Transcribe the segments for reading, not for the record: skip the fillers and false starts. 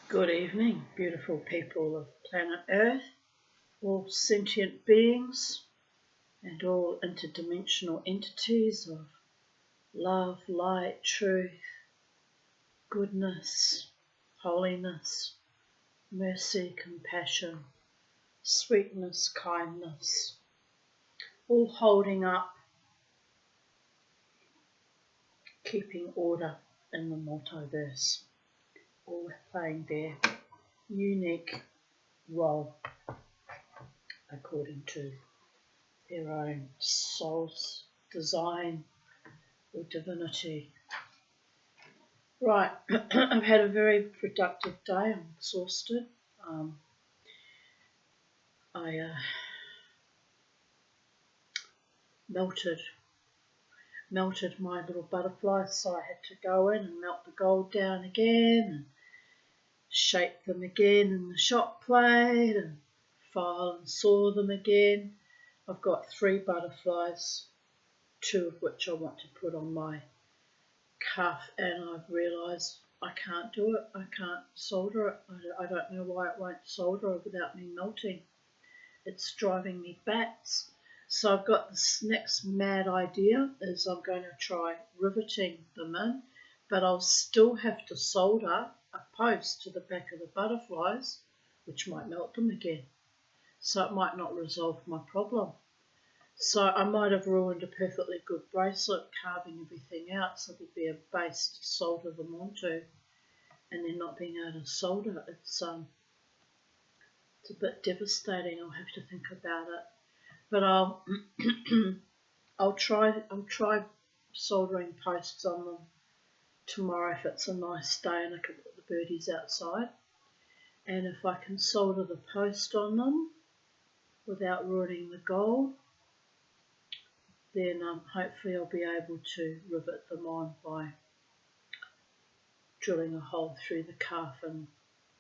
Good evening, beautiful people of planet Earth, all sentient beings and all interdimensional entities of love, light, truth, goodness, holiness, mercy, compassion, sweetness, kindness, all holding up, keeping order in the multiverse, all playing their unique role according to their own soul's design or divinity. Right, I've had a very productive day. I'm exhausted. I melted my little butterflies, so I had to go in and melt the gold down again and shape them again in the shop plate and file and saw them again. I've got 3 butterflies, 2 of which I want to put on my cuff, and I've realised I can't do it. I can't solder it. I don't know why it won't solder without me melting. It's driving me bats. So I've got this next mad idea is I'm going to try riveting them in, but I'll still have to solder a post to the back of the butterflies, which might melt them again. So it might not resolve my problem. So I might have ruined a perfectly good bracelet, carving everything out so there'd be a base to solder them onto, and then not being able to solder. It's a bit devastating. I'll have to think about it, but I'll try soldering posts on them tomorrow if it's a nice day and I can put the birdies outside. And if I can solder the post on them without ruining the gold, then hopefully I'll be able to rivet them on by drilling a hole through the cuff and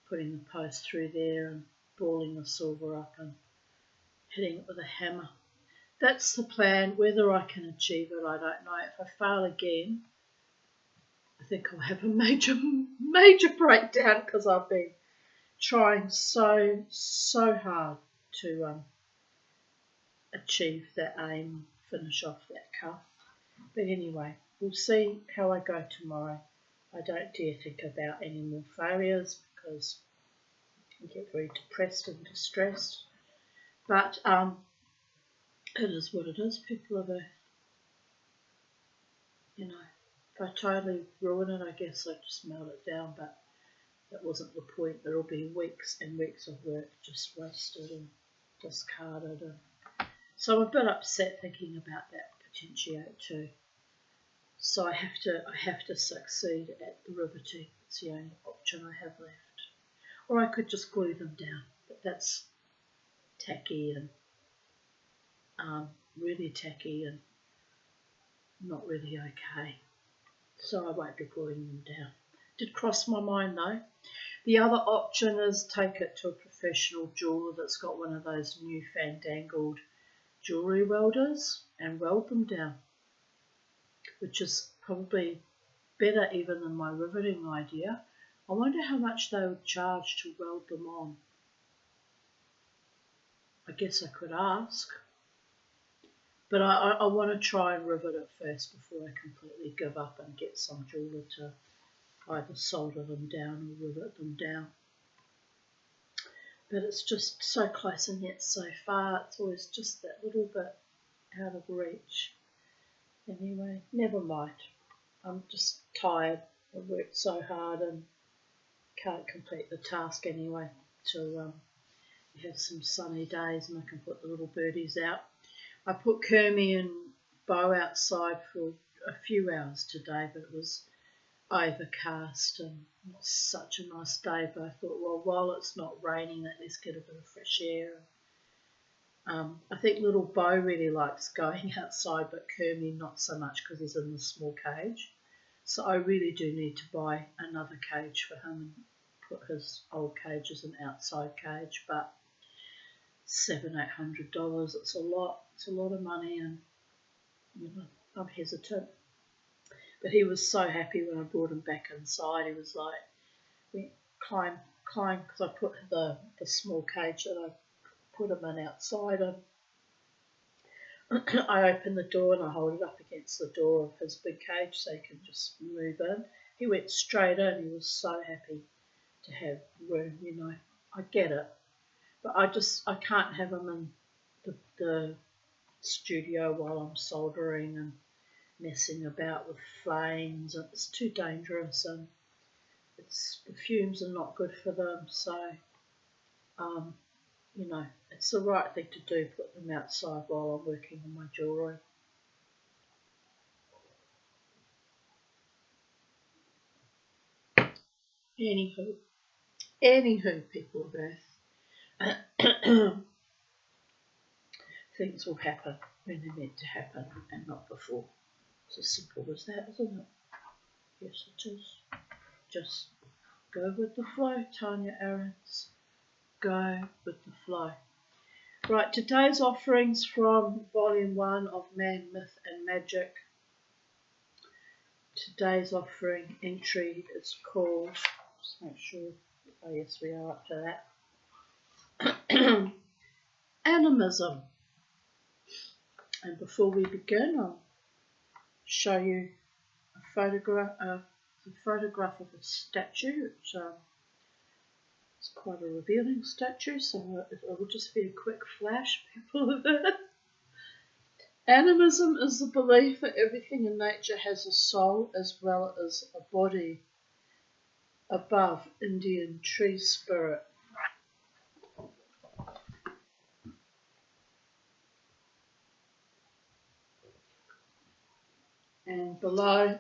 putting the post through there and balling the silver up and hitting it with a hammer. That's the plan. Whether I can achieve it, I don't know. If I fail again, I think I'll have a major breakdown, because I've been trying so hard to achieve that aim, finish off that cuff. But anyway, we'll see how I go tomorrow. I don't dare think about any more failures because I get very depressed and distressed. But it is what it is. People are if I totally ruin it, I guess I just melt it down, but that wasn't the point. There'll be weeks and weeks of work just wasted and discarded. So I'm a bit upset thinking about that potentiate too. So I have to succeed at the riveting. It's the only option I have left. Or I could just glue them down, but that's tacky and really tacky and not really okay. So I won't be gluing them down. Did cross my mind though. The other option is take it to a professional jeweller that's got one of those new fandangled jewellery welders and weld them down, which is probably better even than my riveting idea. I wonder how much they would charge to weld them on. I guess I could ask, but I want to try and rivet it first before I completely give up and get some jeweller to either solder them down or rivet them down. But it's just so close and yet so far. It's always just that little bit out of reach. Anyway, never mind. I'm just tired. I've worked so hard and can't complete the task anyway till we have some sunny days and I can put the little birdies out. I put Kermie and Bo outside for a few hours today, but it was overcast and not such a nice day. But I thought, well, while it's not raining, at least get a bit of fresh air. I think little Bo really likes going outside, but Kermie not so much because he's in the small cage. So I really do need to buy another cage for him and put his old cage as an outside cage. But $700-800, it's a lot. It's a lot of money, and I'm hesitant. But he was so happy when I brought him back inside. He was like, we climb, because I put the small cage that I put him in outside, and I open the door and I hold it up against the door of his big cage so he can just move in. He went straight in. He was so happy to have room, you know. I get it, but I can't have him in the studio while I'm soldering and messing about with flames. It's too dangerous, and the fumes are not good for them. So, you know, it's the right thing to do. Put them outside while I'm working on my jewellery. Anywho, people of Earth, things will happen when they're meant to happen and not before. It's as simple as that, isn't it? Yes, it is. Just go with the flow, Tanya Aarons. Go with the flow. Right, today's offerings from Volume 1 of Man, Myth and Magic. Today's offering entry is called, just make sure, oh yes, we are up to that. Animism. And before we begin, I'll show you a photograph of a statue, which is quite a revealing statue, so it will just be a quick flash, people of it. Animism is the belief that everything in nature has a soul as well as a body. Above, Indian tree spirit. And below,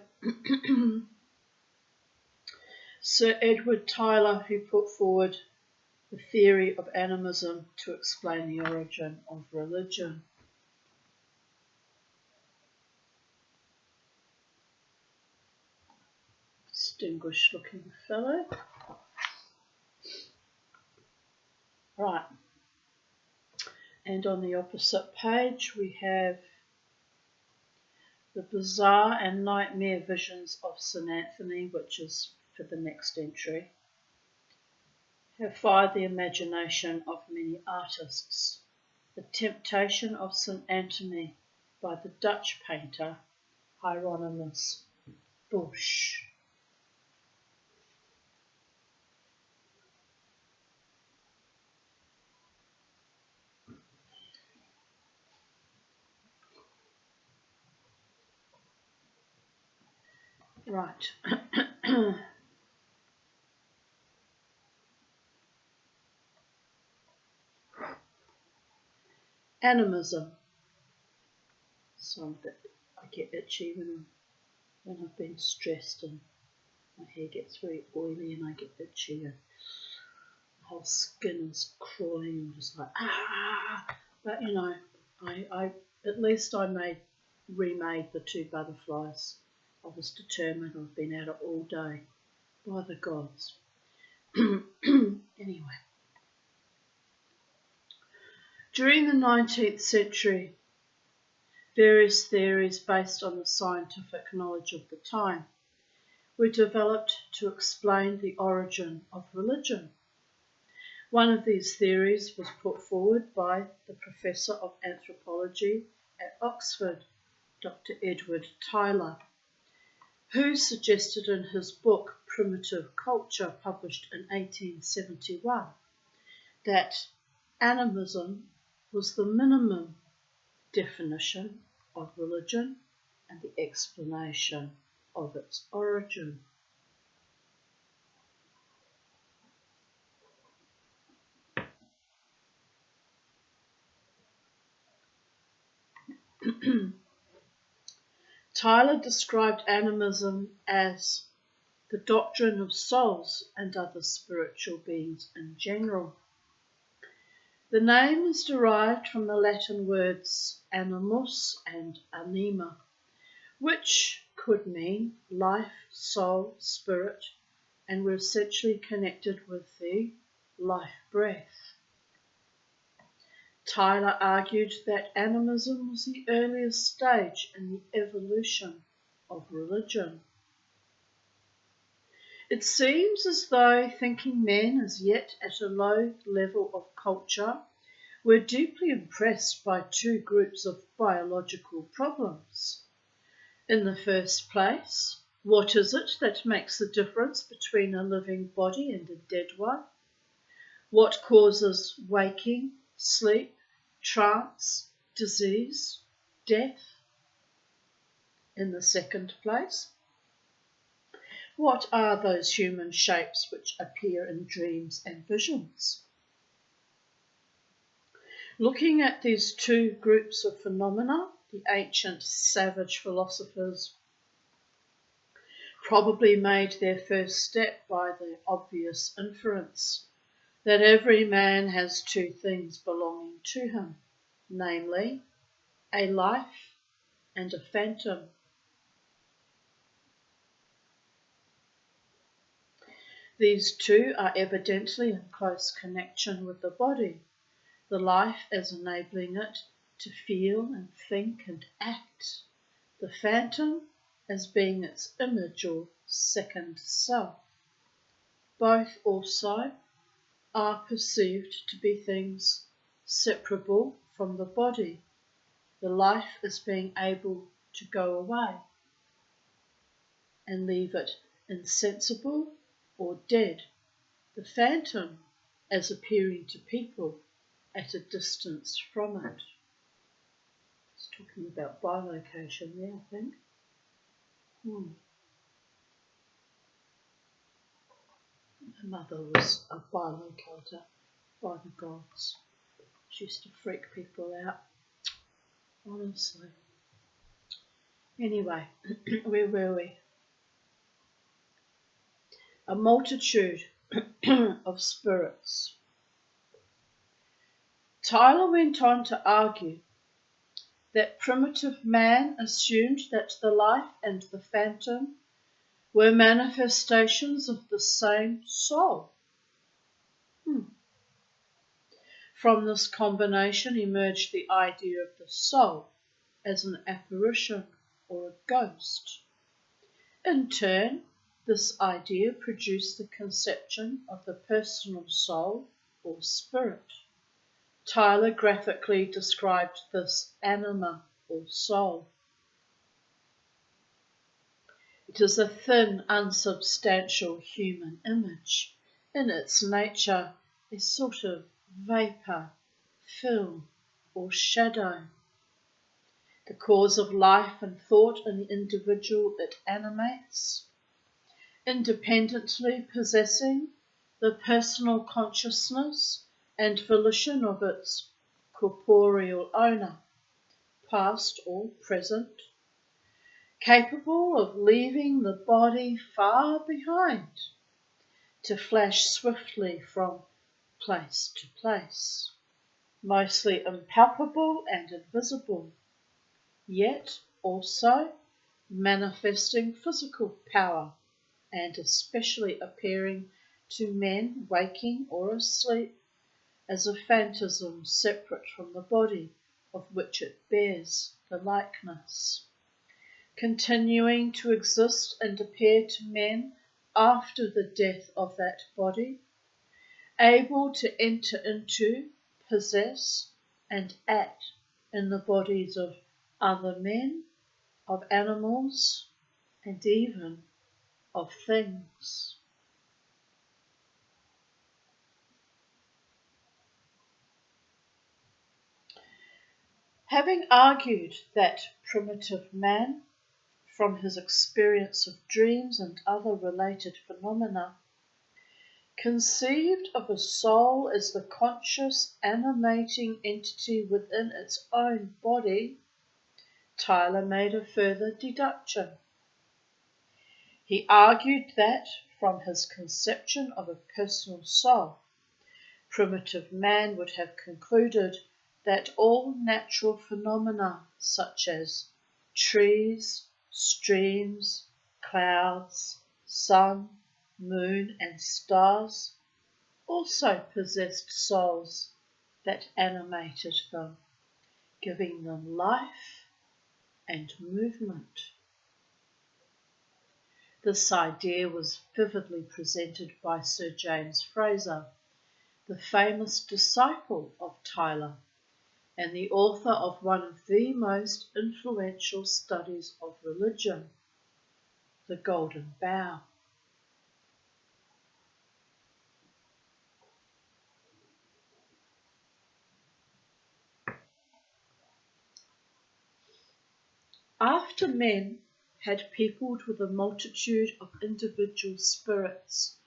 Sir Edward Tyler, who put forward the theory of animism to explain the origin of religion. Distinguished looking fellow. Right. And on the opposite page we have the bizarre and nightmare visions of St. Anthony, which is for the next entry, have fired the imagination of many artists. The Temptation of St. Anthony by the Dutch painter Hieronymus Bosch. Right. Animism. So I get itchy when I've been stressed and my hair gets very oily and I get itchy and the whole skin is crawling and just like But you know, I at least I remade the two butterflies. I was determined. I've been at it all day. By the gods. Anyway. During the 19th century, various theories based on the scientific knowledge of the time were developed to explain the origin of religion. One of these theories was put forward by the Professor of Anthropology at Oxford, Dr. Edward Tyler, who suggested in his book Primitive Culture, published in 1871, that animism was the minimum definition of religion and the explanation of its origin. Tyler described animism as the doctrine of souls and other spiritual beings in general. The name is derived from the Latin words animus and anima, which could mean life, soul, spirit, and were essentially connected with the life breath. Tyler argued that animism was the earliest stage in the evolution of religion. It seems as though thinking men, as yet at a low level of culture, were deeply impressed by two groups of biological problems. In the first place, what is it that makes the difference between a living body and a dead one? What causes waking, sleep, trance, disease, death? In the second place, what are those human shapes which appear in dreams and visions? Looking at these two groups of phenomena, the ancient savage philosophers probably made their first step by the obvious inference that every man has two things belonging to him, namely, a life and a phantom. These two are evidently in close connection with the body, the life as enabling it to feel and think and act, the phantom as being its image or second self. Both also are perceived to be things separable from the body, the life as being able to go away and leave it insensible or dead, the phantom as appearing to people at a distance from it. It's talking about bilocation there, I think. My mother was a bilocator by the gods. She used to freak people out, honestly. Anyway, where were we? A multitude of spirits. Tyler went on to argue that primitive man assumed that the life and the phantom were manifestations of the same soul. From this combination emerged the idea of the soul as an apparition or a ghost. In turn, this idea produced the conception of the personal soul or spirit. Tyler graphically described this anima or soul. It is a thin, unsubstantial human image, in its nature a sort of vapour, film, or shadow. The cause of life and thought in the individual it animates, independently possessing the personal consciousness and volition of its corporeal owner, past or present, capable of leaving the body far behind to flash swiftly from place to place, mostly impalpable and invisible, yet also manifesting physical power and especially appearing to men waking or asleep as a phantasm separate from the body of which it bears the likeness, continuing to exist and appear to men after the death of that body, able to enter into, possess, and act in the bodies of other men, of animals, and even of things. Having argued that primitive man, from his experience of dreams and other related phenomena, conceived of a soul as the conscious animating entity within its own body, Tyler made a further deduction. He argued that, from his conception of a personal soul, primitive man would have concluded that all natural phenomena such as trees, streams, clouds, sun, moon, and stars also possessed souls that animated them, giving them life and movement. This idea was vividly presented by Sir James Frazer, the famous disciple of Tyler and the author of one of the most influential studies of religion, The Golden Bough. After men had peopled with a multitude of individual spirits,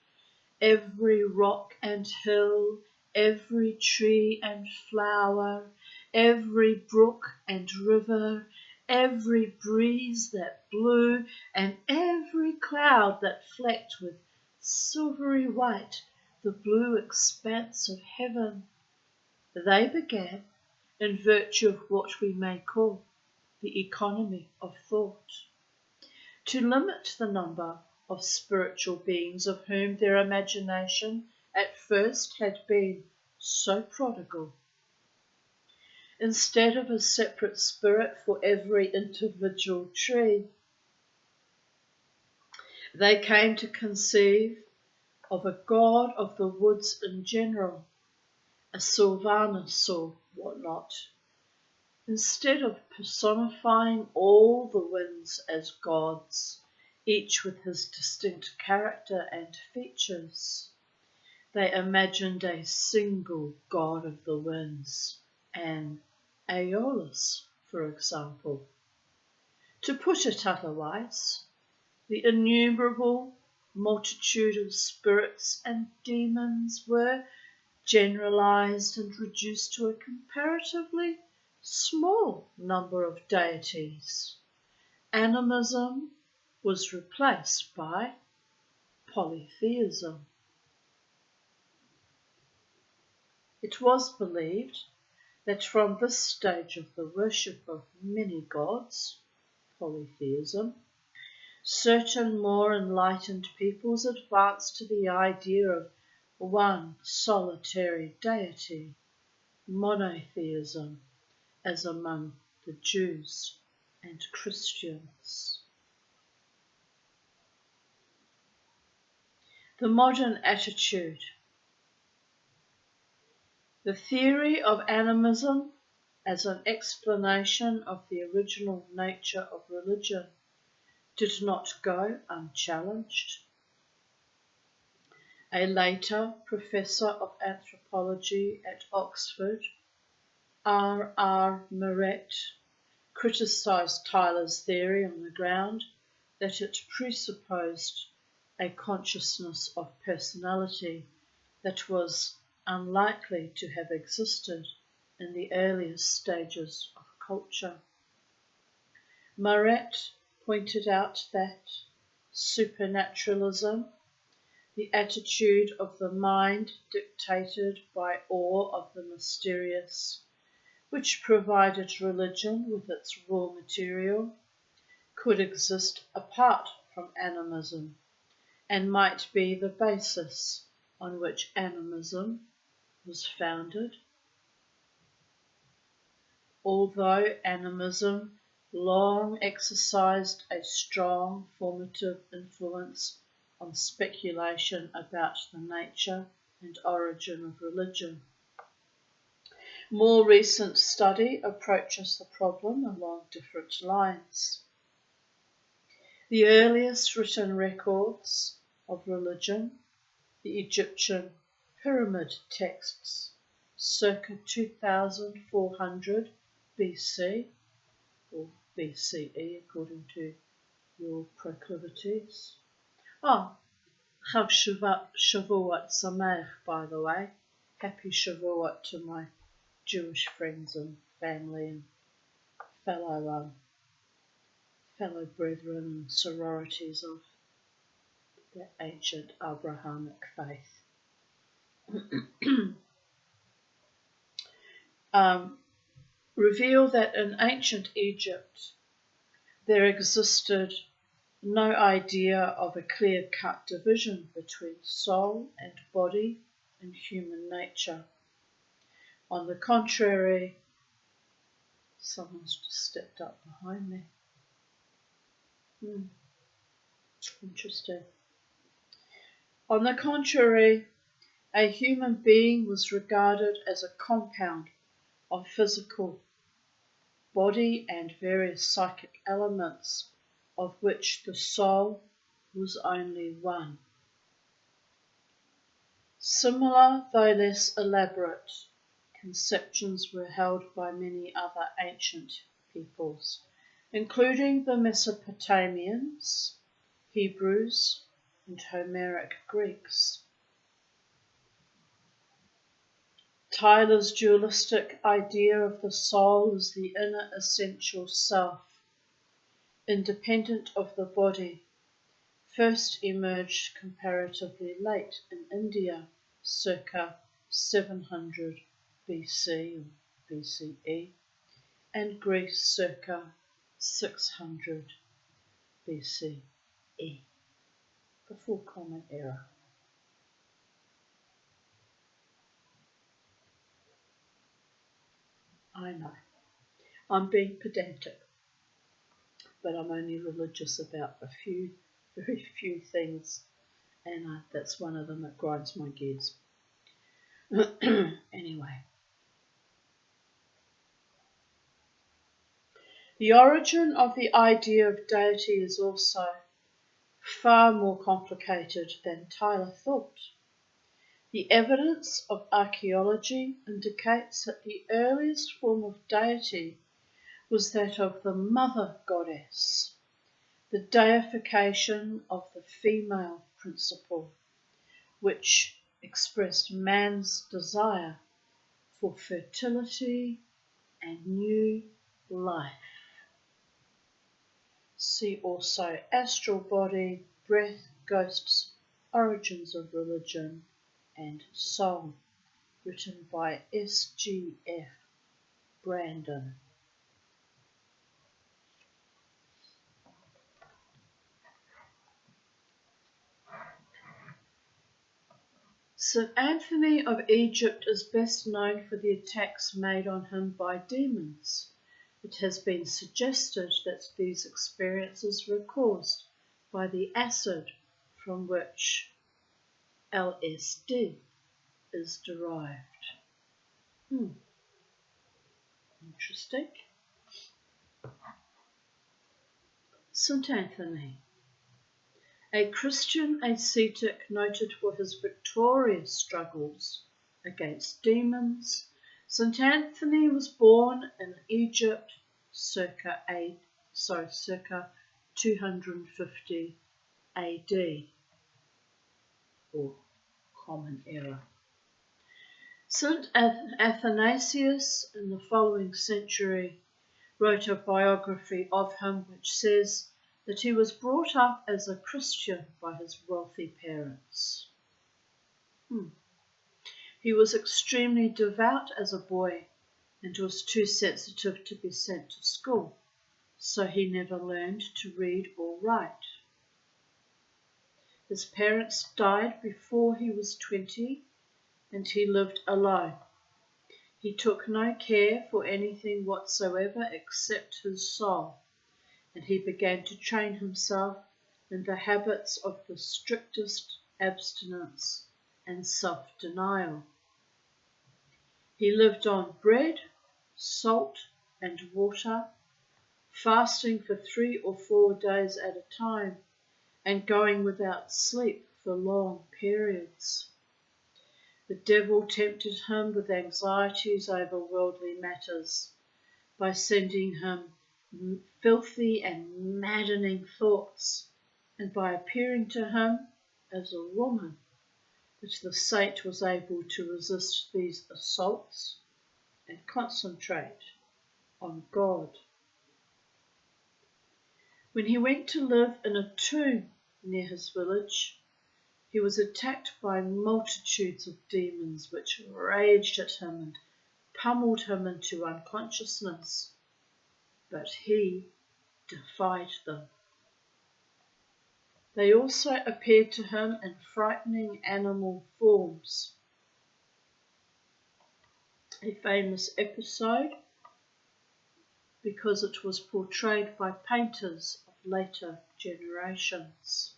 every rock and hill, every tree and flower, every brook and river, every breeze that blew, and every cloud that flecked with silvery white the blue expanse of heaven, they began, in virtue of what we may call the economy of thought, to limit the number of spiritual beings of whom their imagination at first had been so prodigal. Instead of a separate spirit for every individual tree, they came to conceive of a god of the woods in general, a Sylvanus or whatnot. Instead of personifying all the winds as gods, each with his distinct character and features, they imagined a single god of the winds, an Aeolus, for example. To put it otherwise, the innumerable multitude of spirits and demons were generalized and reduced to a comparatively small number of deities. Animism was replaced by polytheism. It was believed that from this stage of the worship of many gods, polytheism, certain more enlightened peoples advanced to the idea of one solitary deity, monotheism, as among the Jews and Christians. The modern attitude. The theory of animism as an explanation of the original nature of religion did not go unchallenged. A later professor of anthropology at Oxford, R. Murrett, criticised Tyler's theory on the ground that it presupposed a consciousness of personality that was unlikely to have existed in the earliest stages of culture. Murrett pointed out that supernaturalism, the attitude of the mind dictated by awe of the mysterious, which provided religion with its raw material, could exist apart from animism and might be the basis on which animism was founded. Although animism long exercised a strong formative influence on speculation about the nature and origin of religion, more recent study approaches the problem along different lines. The earliest written records of religion, the Egyptian pyramid texts, circa 2400 BC, or BCE according to your proclivities. Oh, Chav Shavuot Sameach, by the way. Happy Shavuot to my Jewish friends and family and fellow brethren and sororities of the ancient Abrahamic faith. Reveal that in ancient Egypt there existed no idea of a clear-cut division between soul and body in human nature. On the contrary, someone's just stepped up behind me. Interesting. On the contrary, a human being was regarded as a compound of physical body and various psychic elements, of which the soul was only one. Similar, though less elaborate, conceptions were held by many other ancient peoples, including the Mesopotamians, Hebrews, and Homeric Greeks. Tyler's dualistic idea of the soul as the inner essential self, independent of the body, first emerged comparatively late in India, circa 700 BC or BCE, and Greece circa 600 BCE, before Common Era. I know, I'm being pedantic, but I'm only religious about very few things, and that's one of them that grinds my gears. Anyway, the origin of the idea of deity is also far more complicated than Tyler thought. The evidence of archaeology indicates that the earliest form of deity was that of the mother goddess, the deification of the female principle, which expressed man's desire for fertility and new life. See also Astral Body, Breath, Ghosts, Origins of Religion, and Soul, written by S.G.F. Brandon. St. Anthony of Egypt is best known for the attacks made on him by demons. It has been suggested that these experiences were caused by the acid from which LSD is derived. Interesting. St. Anthony, a Christian ascetic noted for his victorious struggles against demons, St. Anthony was born in Egypt circa 250 AD, or Common Era. St. Athanasius, in the following century, wrote a biography of him which says that he was brought up as a Christian by his wealthy parents. He was extremely devout as a boy and was too sensitive to be sent to school, so he never learned to read or write. His parents died before he was 20 and he lived alone. He took no care for anything whatsoever except his soul, and he began to train himself in the habits of the strictest abstinence and self-denial. He lived on bread, salt, and water, fasting for 3 or 4 days at a time, and going without sleep for long periods. The devil tempted him with anxieties over worldly matters by sending him filthy and maddening thoughts, and by appearing to him as a woman, but the saint was able to resist these assaults and concentrate on God. When he went to live in a tomb near his village, he was attacked by multitudes of demons which raged at him and pummeled him into unconsciousness, but he defied them. They also appeared to him in frightening animal forms. A famous episode, because it was portrayed by painters of later generations.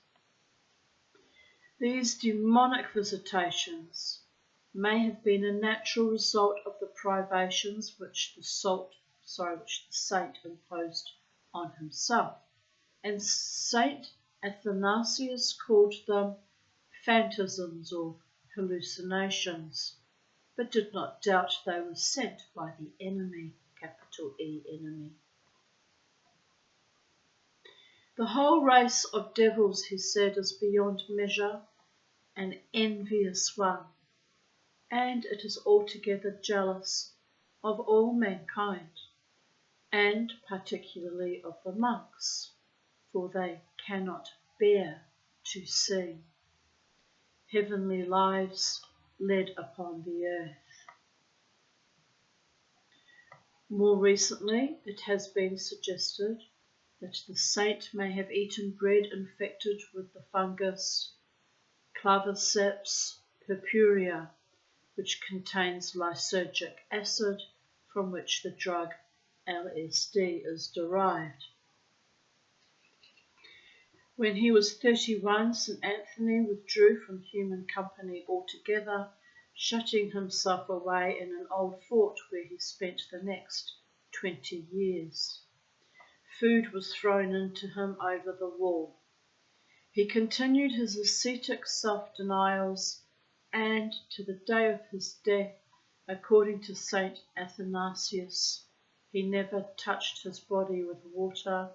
These demonic visitations may have been a natural result of the privations which the saint imposed on himself, and Saint Athanasius called them phantasms or hallucinations, but did not doubt they were sent by the enemy, capital E enemy. The whole race of devils, he said, is beyond measure an envious one, and it is altogether jealous of all mankind, and particularly of the monks, for they cannot bear to see heavenly lives led upon the earth. More recently, it has been suggested that the saint may have eaten bread infected with the fungus Claviceps purpurea, which contains lysergic acid, from which the drug LSD is derived. When he was 31, St. Anthony withdrew from human company altogether, shutting himself away in an old fort where he spent the next 20 years. Food was thrown into him over the wall. He continued his ascetic self-denials, and to the day of his death, according to Saint Athanasius, he never touched his body with water,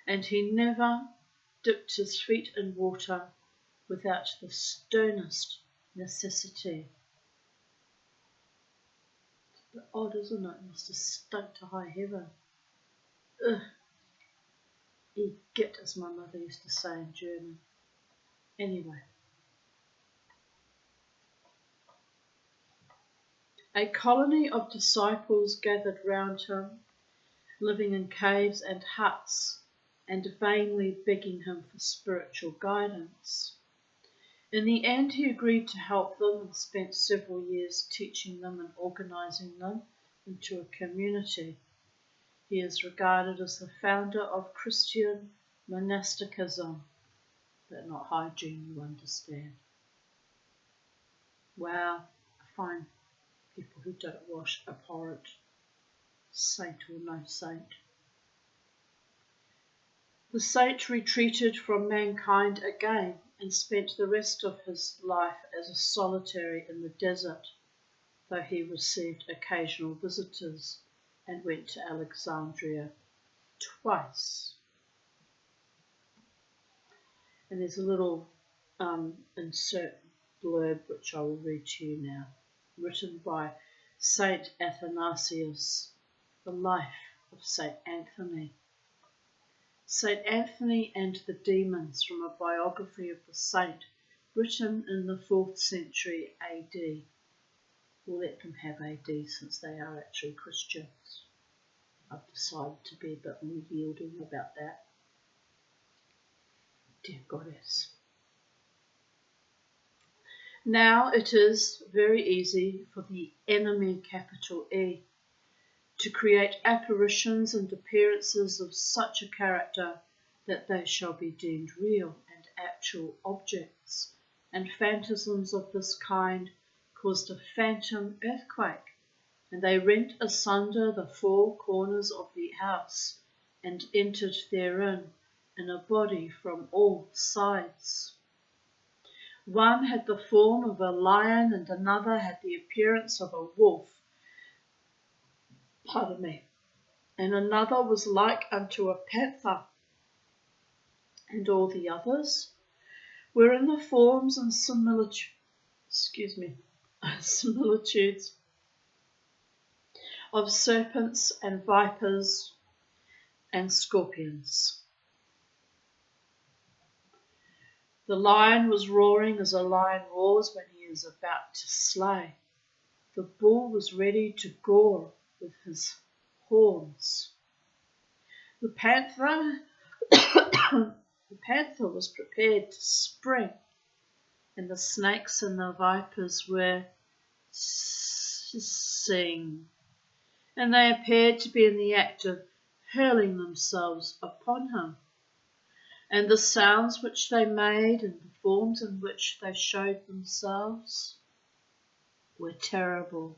and he never dipped his feet in water without the sternest necessity. It's a bit odd, isn't it? It must have stunk to high heaven. Ugh. Igitt, as my mother used to say in German. Anyway. A colony of disciples gathered round him, living in caves and huts, and vainly begging him for spiritual guidance. In the end, he agreed to help them and spent several years teaching them and organising them into a community. He is regarded as the founder of Christian monasticism, but not hygiene, you understand. Wow, I find people who don't wash abhorrent, saint or no saint. The saint retreated from mankind again and spent the rest of his life as a solitary in the desert, though he received occasional visitors and went to Alexandria twice. And there's a little insert blurb which I will read to you now, written by Saint Athanasius, the life of Saint Anthony. Saint Anthony and the Demons, from a biography of the saint, written in the 4th century AD. We'll let them have AD since they are actually Christians. I've decided to be a bit more yielding about that. Dear Goddess. Now it is very easy for the enemy, capital E, to create apparitions and appearances of such a character that they shall be deemed real and actual objects, and phantasms of this kind caused a phantom earthquake, and they rent asunder the 4 corners of the house, and entered therein in a body from all sides. One had the form of a lion, and another had the appearance of a wolf. Pardon me. And another was like unto a panther, and all the others were in the forms and similitudes of serpents and vipers and scorpions. The lion was roaring as a lion roars when he is about to slay. The bull was ready to gore with his horns. The panther was prepared to spring, and the snakes and the vipers were hissing, and they appeared to be in the act of hurling themselves upon him. And the sounds which they made and the forms in which they showed themselves were terrible.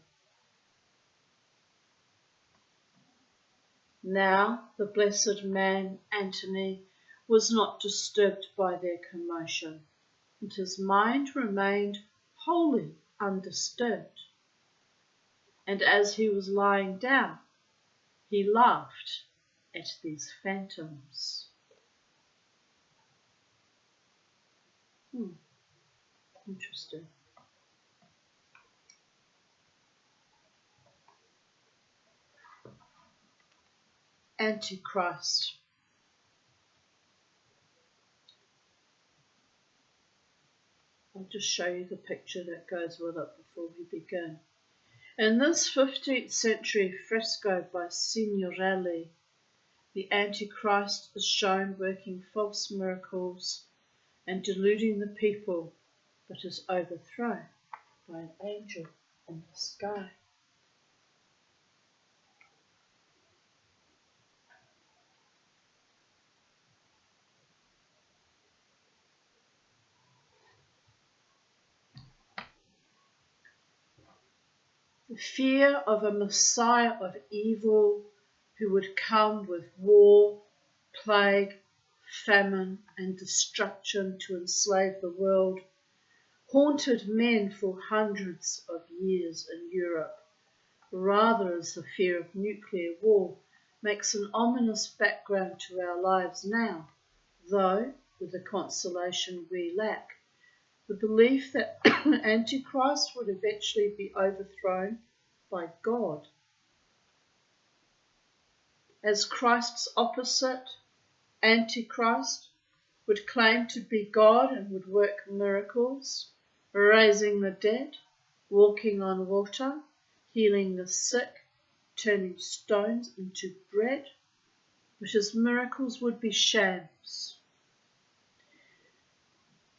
Now the blessed man Antony was not disturbed by their commotion, and his mind remained wholly undisturbed. And as he was lying down, he laughed at these phantoms. Interesting. Antichrist. I'll just show you the picture that goes with it before we begin. In this 15th century fresco by Signorelli, the Antichrist is shown working false miracles and deluding the people, but is overthrown by an angel in the sky. The fear of a Messiah of evil who would come with war, plague, famine, and destruction to enslave the world haunted men for hundreds of years in Europe, rather as the fear of nuclear war makes an ominous background to our lives now, though, with the consolation we lack, the belief that Antichrist would eventually be overthrown by God. As Christ's opposite, Antichrist would claim to be God and would work miracles, raising the dead, walking on water, healing the sick, turning stones into bread, but his miracles would be shams.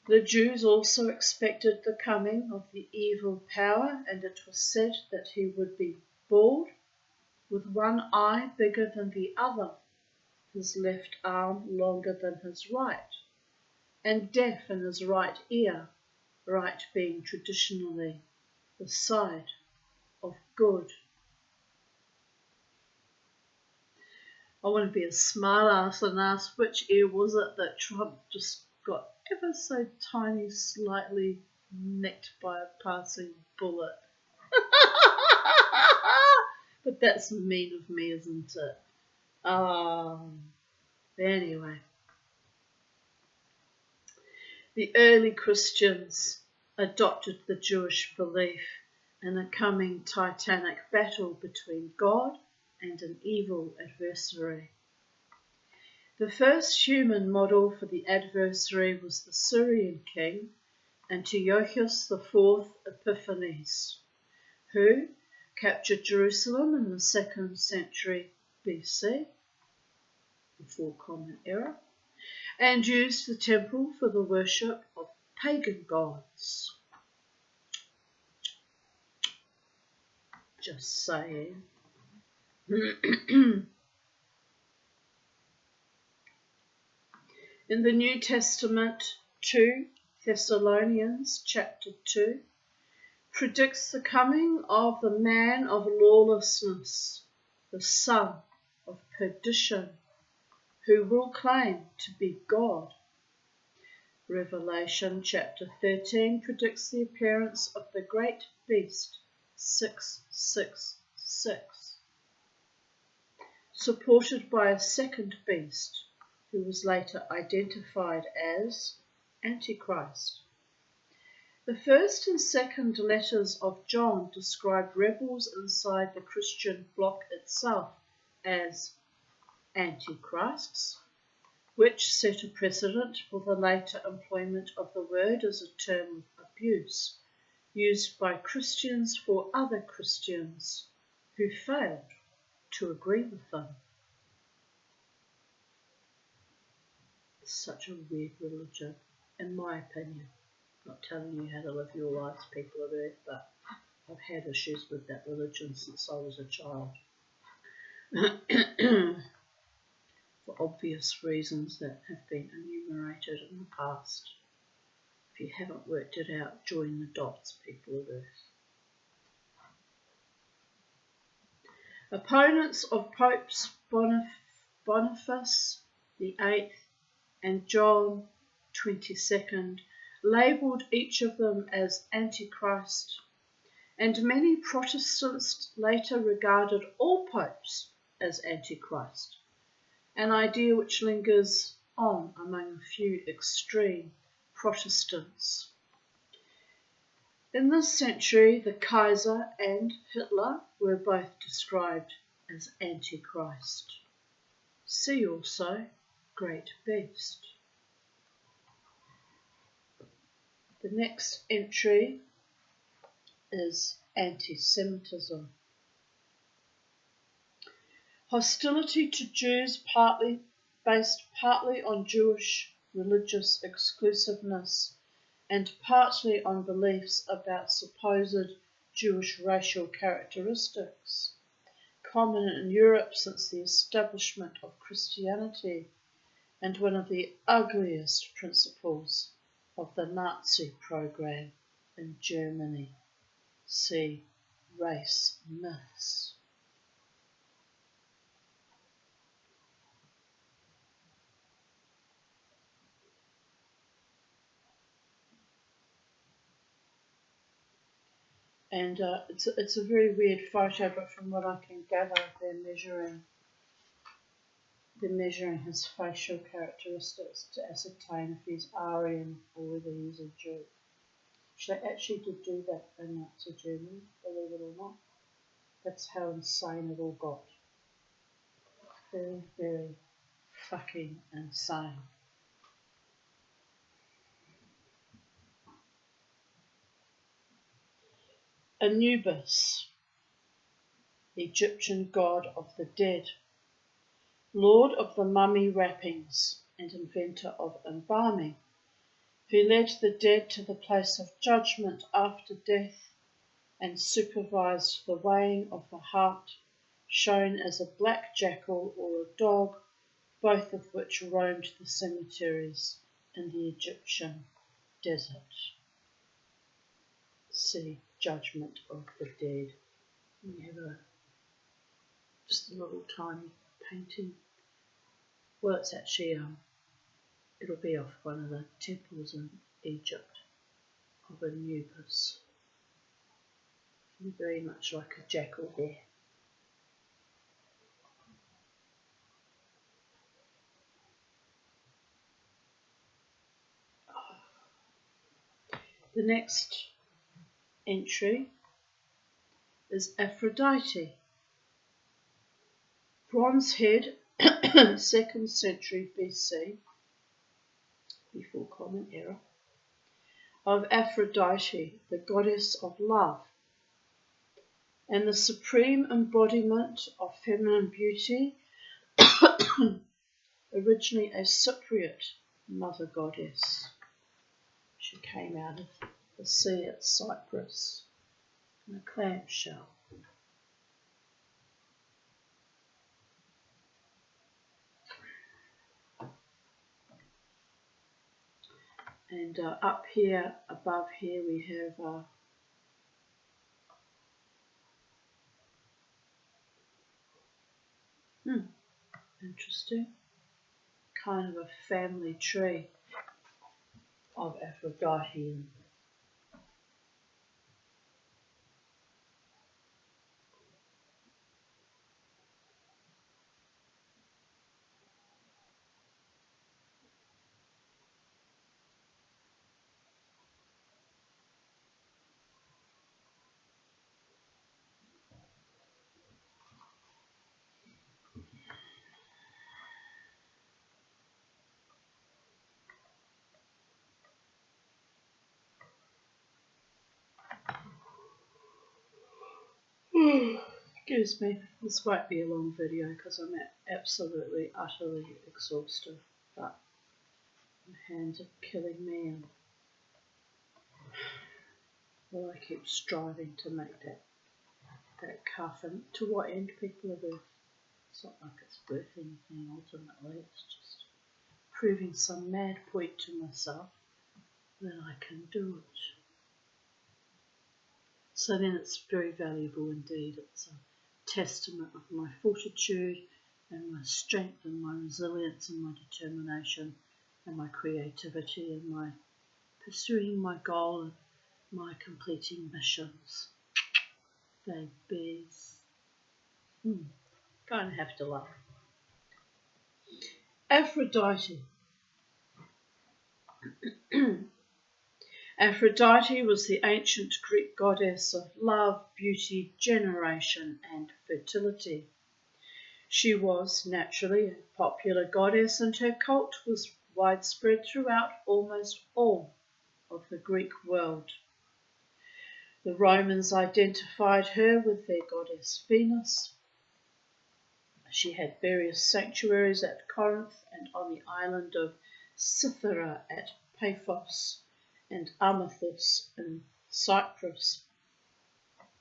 The Jews also expected the coming of the evil power, and it was said that he would be bald, with one eye bigger than the other, his left arm longer than his right, and deaf in his right ear, right being traditionally the side of good. I want to be a smart ass and ask which ear was it that Trump just got ever so tiny slightly nicked by a passing bullet. But that's mean of me, isn't it? Anyway. The early Christians adopted the Jewish belief in a coming titanic battle between God and an evil adversary. The first human model for the adversary was the Syrian king Antiochus IV Epiphanes, who captured Jerusalem in the 2nd century BC, before Common Era, and used the temple for the worship of pagan gods. Just saying. In the New Testament, 2 Thessalonians chapter 2 predicts the coming of the man of lawlessness, the son of perdition, who will claim to be God. Revelation chapter 13 predicts the appearance of the great beast 666, supported by a second beast who was later identified as Antichrist. The first and second letters of John describe rebels inside the Christian bloc itself as antichrists, which set a precedent for the later employment of the word as a term of abuse, used by Christians for other Christians who failed to agree with them. It's such a weird religion, in my opinion. I'm not telling you how to live your lives, people of earth, but I've had issues with that religion since I was a child. for obvious reasons that have been enumerated in the past. If you haven't worked it out, join the dots, people of Earth. Opponents of Popes Boniface VIII and John XXII labelled each of them as Antichrist, and many Protestants later regarded all popes as Antichrist, an idea which lingers on among a few extreme Protestants. In this century, the Kaiser and Hitler were both described as Antichrist. See also Great Beast. The next entry is anti-Semitism. Hostility to Jews based partly on Jewish religious exclusiveness and partly on beliefs about supposed Jewish racial characteristics, common in Europe since the establishment of Christianity, and one of the ugliest principles of the Nazi program in Germany. See race myths. And it's a very weird photo, but from what I can gather, they're measuring his facial characteristics to ascertain if he's Aryan or whether he's a Jew. Which they actually did do that in Nazi Germany, believe it or not. That's how insane it all got. Very, very fucking insane. Anubis, Egyptian god of the dead, lord of the mummy wrappings and inventor of embalming, who led the dead to the place of judgment after death and supervised the weighing of the heart, shown as a black jackal or a dog, both of which roamed the cemeteries in the Egyptian desert. See Judgment of the Dead. We have just a little tiny painting. Well, it's actually it'll be off one of the temples in Egypt of Anubis. Very much like a jackal there. The next entry is Aphrodite. Bronze head, 2nd century BC, before Common Era, of Aphrodite, the goddess of love, and the supreme embodiment of feminine beauty, originally a Cypriot mother goddess. She came out of the sea at Cyprus in a clamshell. And up here, above here, we have interesting, kind of a family tree of Aphrodite. Excuse me, this won't be a long video because I'm absolutely, utterly exhausted, but my hands are killing me and well, I keep striving to make that cuff. And to what end, people of Earth? It's not like it's worth anything ultimately, it's just proving some mad point to myself that I can do it. So then it's very valuable indeed. It's a testament of my fortitude and my strength and my resilience and my determination and my creativity and my pursuing my goal and my completing missions. Babies. Kind of have to laugh. Aphrodite. Aphrodite was the ancient Greek goddess of love, beauty, generation, and fertility. She was naturally a popular goddess, and her cult was widespread throughout almost all of the Greek world. The Romans identified her with their goddess Venus. She had various sanctuaries at Corinth and on the island of Cythera at Paphos, and Amathus in Cyprus,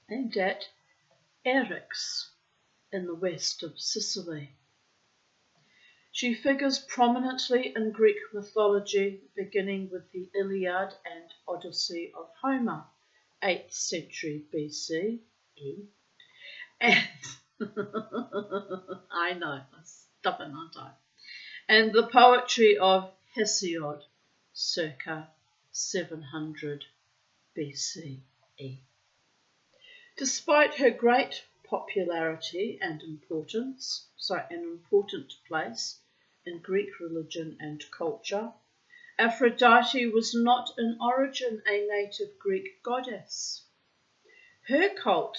and at Eryx in the west of Sicily. She figures prominently in Greek mythology, beginning with the Iliad and Odyssey of Homer, 8th century BC. And I know, I'm stubborn, aren't I? And the poetry of Hesiod, circa 700 BCE. Despite her great popularity and importance, an important place in Greek religion and culture, Aphrodite was not in origin a native Greek goddess. Her cult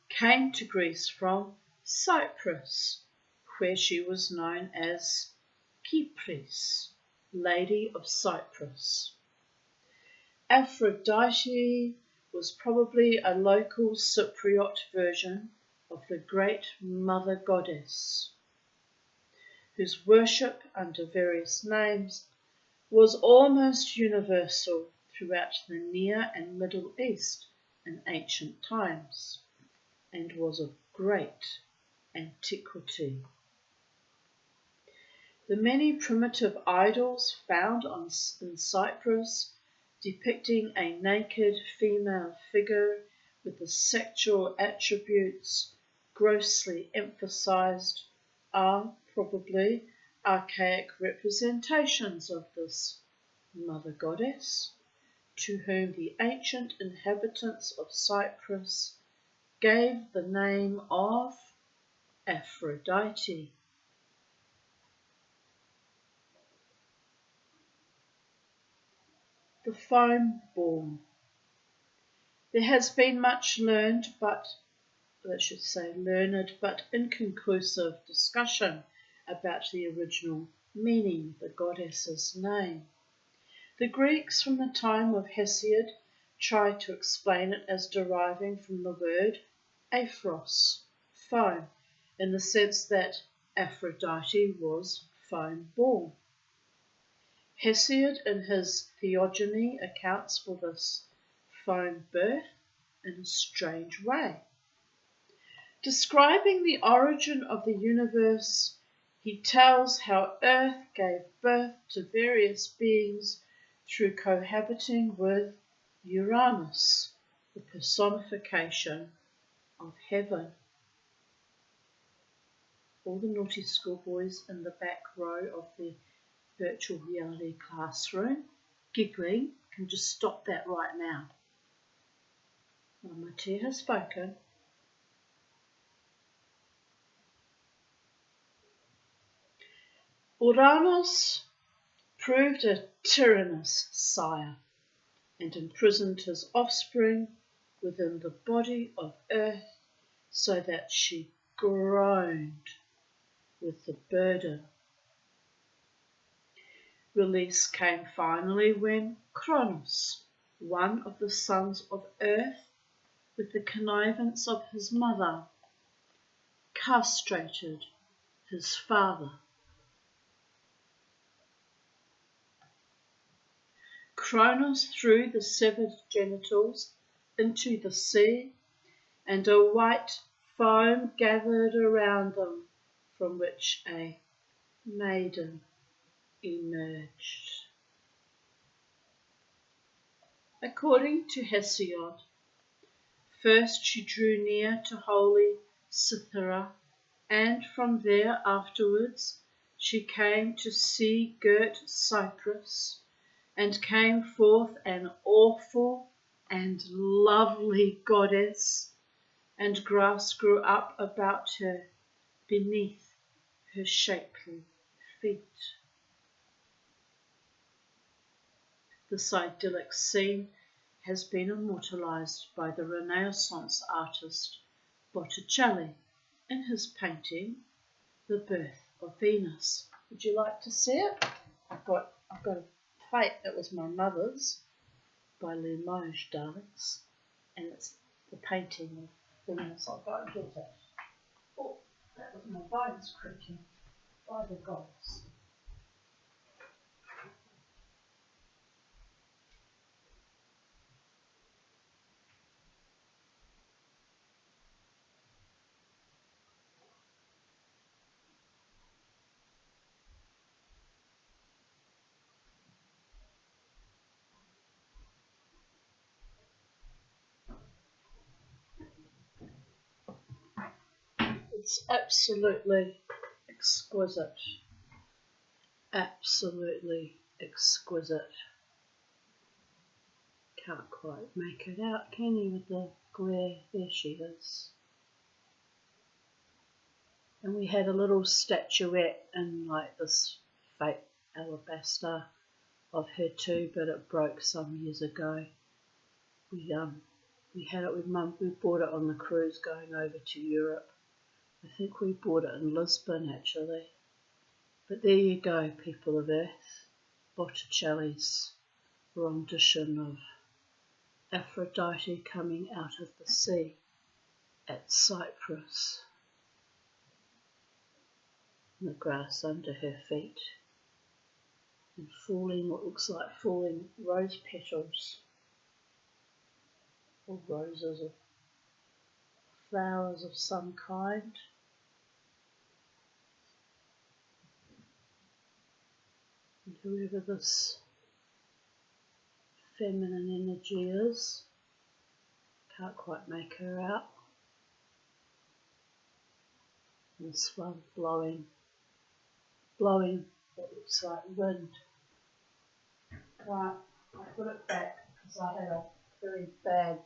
came to Greece from Cyprus, where she was known as Kypris, Lady of Cyprus. Aphrodite was probably a local Cypriot version of the great Mother Goddess, whose worship under various names was almost universal throughout the Near and Middle East in ancient times, and was of great antiquity. The many primitive idols found in Cyprus depicting a naked female figure with the sexual attributes grossly emphasized are probably archaic representations of this mother goddess, to whom the ancient inhabitants of Cyprus gave the name of Aphrodite. The foam born. There has been much learned but inconclusive discussion about the original meaning of the goddess's name. The Greeks from the time of Hesiod tried to explain it as deriving from the word aphros, foam, in the sense that Aphrodite was foam-born. Hesiod in his Theogony accounts for this foam birth in a strange way. Describing the origin of the universe, he tells how Earth gave birth to various beings through cohabiting with Uranus, the personification of heaven. All the naughty schoolboys in the back row of the virtual reality classroom giggling can just stop that right now. Mama Tia has spoken. Uranus proved a tyrannous sire and imprisoned his offspring within the body of Earth so that she groaned with the burden. Release came finally when Kronos, one of the sons of Earth, with the connivance of his mother, castrated his father. Kronos threw the severed genitals into the sea, and a white foam gathered around them from which a maiden emerged. According to Hesiod, first she drew near to holy Cythera, and from there afterwards she came to sea-girt Cyprus, and came forth an awful and lovely goddess, and grass grew up about her beneath her shapely feet. This idyllic scene has been immortalised by the Renaissance artist Botticelli in his painting The Birth of Venus. Would you like to see it? I've got a plate that was my mother's by Limoges, darlings, and it's the painting of Venus. I'll go and get it. Oh, that was my bones creaking by the gods. It's absolutely exquisite. Absolutely exquisite. Can't quite make it out, can you, with the glare? There she is. And we had a little statuette in like this fake alabaster of her too, but it broke some years ago. We had it with Mum. We bought it on the cruise going over to Europe. I think we bought it in Lisbon actually. But there you go, people of Earth. Botticelli's rendition of Aphrodite coming out of the sea at Cyprus. And the grass under her feet. And falling, what looks like falling rose petals. Or roses or flowers of some kind. And whoever this feminine energy is, can't quite make her out. And this one blowing what looks like wind. Right, I put it back because I had a very bad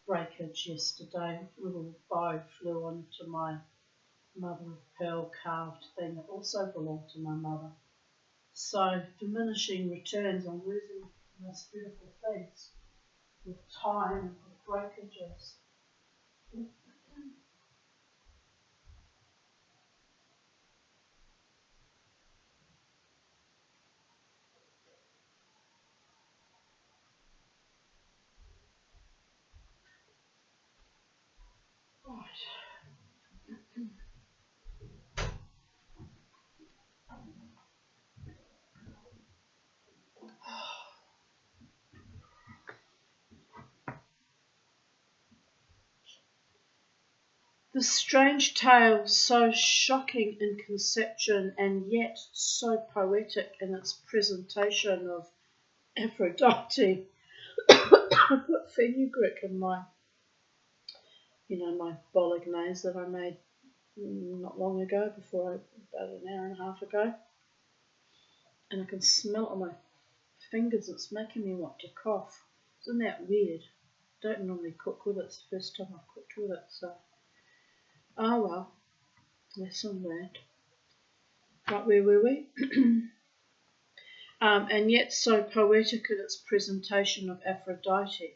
breakage yesterday. A little bow flew onto my mother of pearl carved thing that also belonged to my mother. So diminishing returns, I'm losing the most beautiful things with time and with breakages. Right. The strange tale, so shocking in conception and yet so poetic in its presentation of Aphrodite. I put fenugreek in my bolognese that I made not long ago, about an hour and a half ago. And I can smell it on my fingers. It's making me want to cough. Isn't that weird? Don't normally cook with it. It's the first time I've cooked with it, so. Oh well, lesson learned. Right, where were we? And yet so poetic in its presentation of Aphrodite,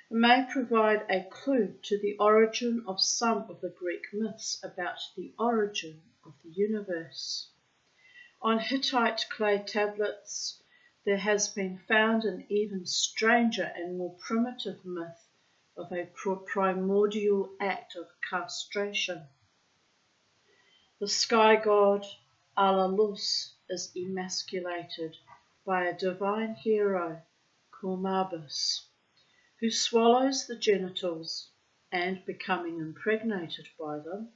may provide a clue to the origin of some of the Greek myths about the origin of the universe. On Hittite clay tablets, there has been found an even stranger and more primitive myth of a primordial act of castration. The sky god Alalus is emasculated by a divine hero, Cormabus, who swallows the genitals and, becoming impregnated by them,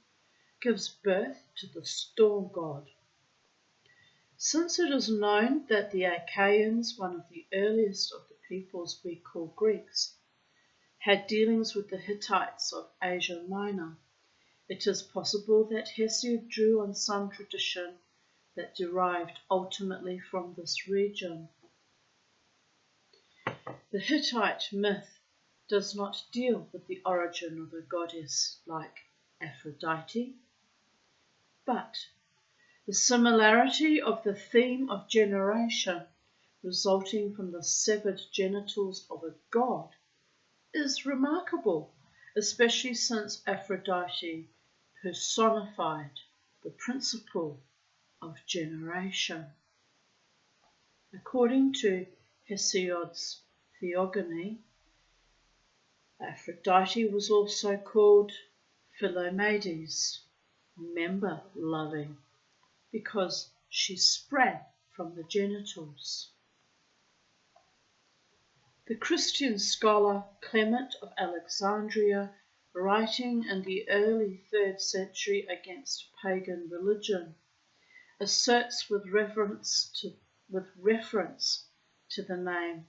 gives birth to the storm god. Since it is known that the Achaeans, one of the earliest of the peoples we call Greeks, had dealings with the Hittites of Asia Minor, it is possible that Hesiod drew on some tradition that derived ultimately from this region. The Hittite myth does not deal with the origin of a goddess like Aphrodite, but the similarity of the theme of generation resulting from the severed genitals of a god is remarkable, especially since Aphrodite personified the principle of generation. According to Hesiod's Theogony, Aphrodite was also called Philomades, member loving, because she sprang from the genitals. The Christian scholar Clement of Alexandria, writing in the early 3rd century against pagan religion, asserts with reference to the name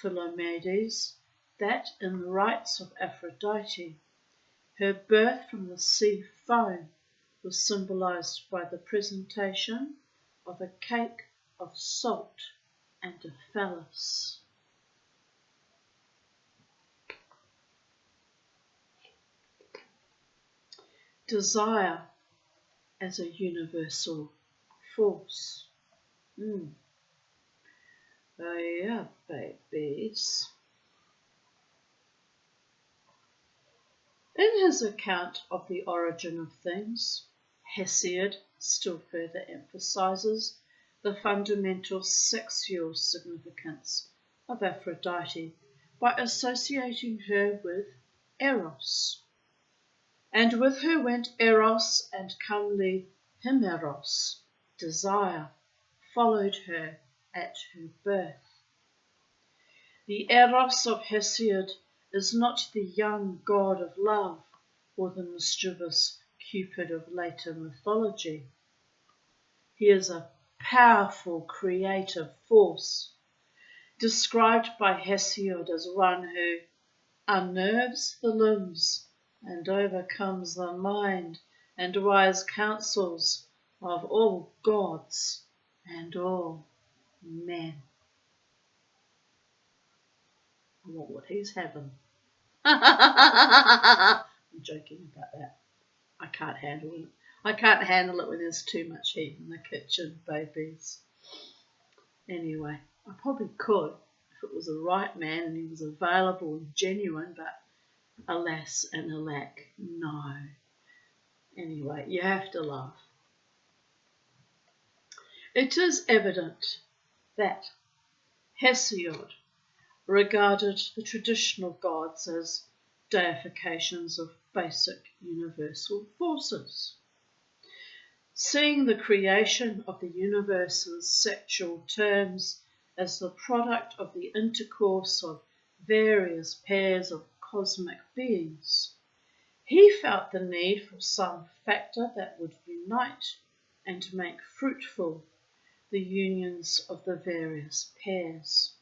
Philomades that in the rites of Aphrodite, her birth from the sea foam was symbolized by the presentation of a cake of salt and a phallus. Desire as a universal force. Oh yeah, babies. In his account of the origin of things, Hesiod still further emphasizes the fundamental sexual significance of Aphrodite by associating her with Eros. And with her went Eros and comely Himeros, desire, followed her at her birth. The Eros of Hesiod is not the young god of love or the mischievous Cupid of later mythology. He is a powerful creative force, described by Hesiod as one who unnerves the limbs and overcomes the mind and wise counsels of all gods and all men. I want what he's having. I'm joking about that. I can't handle it. I can't handle it when there's too much heat in the kitchen, babies. Anyway, I probably could if it was the right man and he was available and genuine, but alas and alack, no. Anyway, you have to laugh. It is evident that Hesiod regarded the traditional gods as deifications of basic universal forces. Seeing the creation of the universe in sexual terms as the product of the intercourse of various pairs of cosmic beings, he felt the need for some factor that would unite and make fruitful the unions of the various pairs.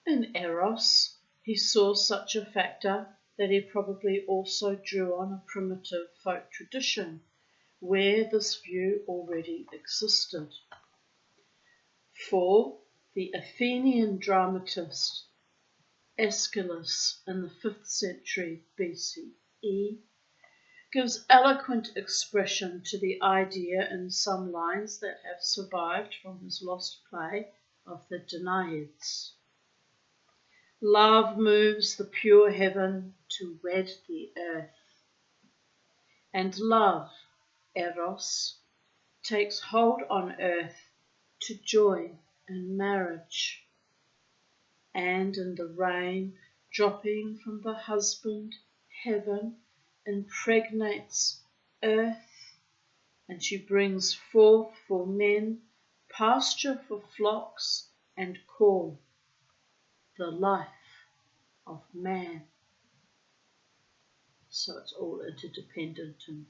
In Eros, he saw such a factor that he probably also drew on a primitive folk tradition where this view already existed. For the Athenian dramatist Aeschylus in the 5th century BCE gives eloquent expression to the idea in some lines that have survived from his lost play of the Danaids. Love moves the pure heaven to wed the earth, and love, Eros, takes hold on earth to join in marriage. And in the rain dropping from the husband, heaven impregnates earth, and she brings forth for men pasture for flocks and corn, the life of man. So it's all interdependent and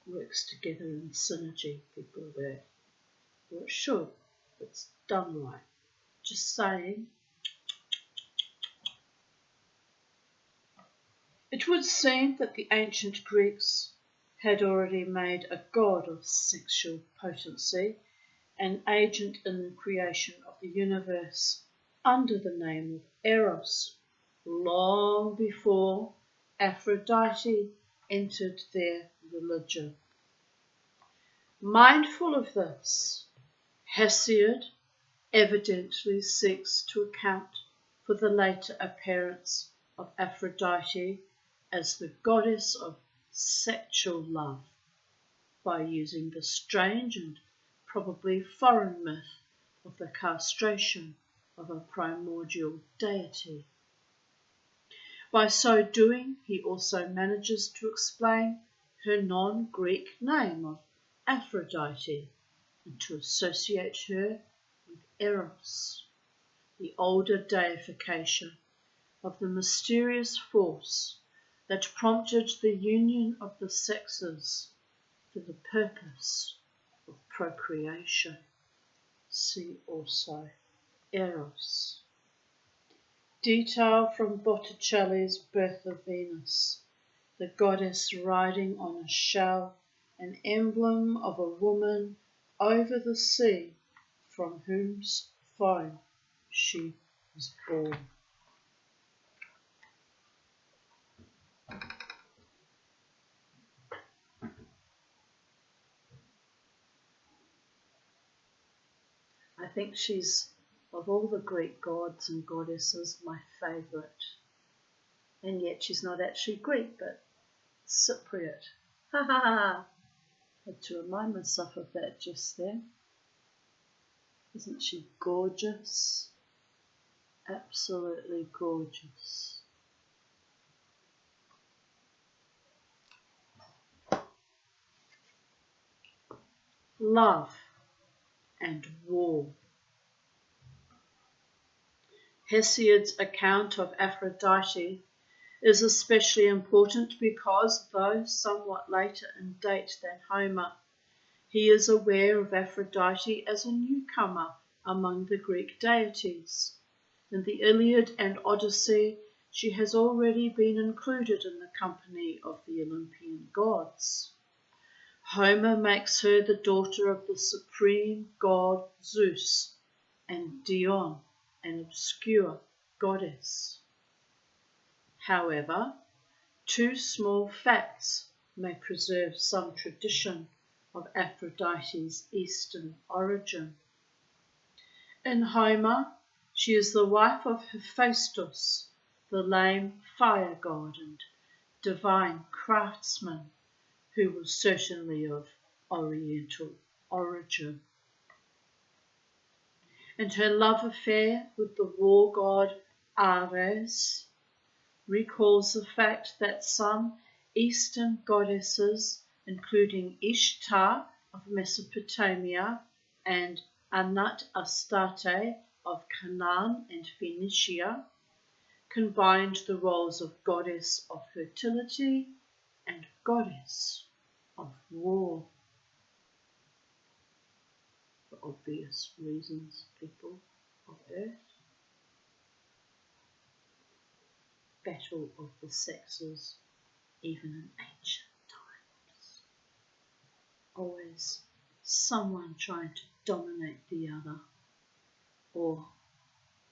works together in synergy, people of Earth. Or it should, if it's done right. Just saying. It would seem that the ancient Greeks had already made a god of sexual potency, an agent in the creation of the universe under the name of Eros, long before Aphrodite entered their religion. Mindful of this, Hesiod evidently seeks to account for the later appearance of Aphrodite as the goddess of sexual love by using the strange and probably foreign myth of the castration of a primordial deity. By so doing, he also manages to explain her non-Greek name of Aphrodite and to associate her with Eros, the older deification of the mysterious force that prompted the union of the sexes for the purpose of procreation. See also Eros. Detail from Botticelli's Birth of Venus, the goddess riding on a shell, an emblem of a woman over the sea from whose foam she was born. I think she's, of all the Greek gods and goddesses, my favourite. And yet she's not actually Greek, but Cypriot. Ha ha ha! I had to remind myself of that just then. Isn't she gorgeous? Absolutely gorgeous. Love and war. Hesiod's account of Aphrodite is especially important because, though somewhat later in date than Homer, he is aware of Aphrodite as a newcomer among the Greek deities. In the Iliad and Odyssey, she has already been included in the company of the Olympian gods. Homer makes her the daughter of the supreme god Zeus and Dione, an obscure goddess. However, two small facts may preserve some tradition of Aphrodite's Eastern origin. In Homer, she is the wife of Hephaestus, the lame fire god and divine craftsman, who was certainly of Oriental origin. And her love affair with the war god Ares recalls the fact that some Eastern goddesses, including Ishtar of Mesopotamia and Anat Astarte of Canaan and Phoenicia, combined the roles of goddess of fertility and goddess of war. For obvious reasons, people of Earth. Battle of the sexes, even in ancient times. Always someone trying to dominate the other or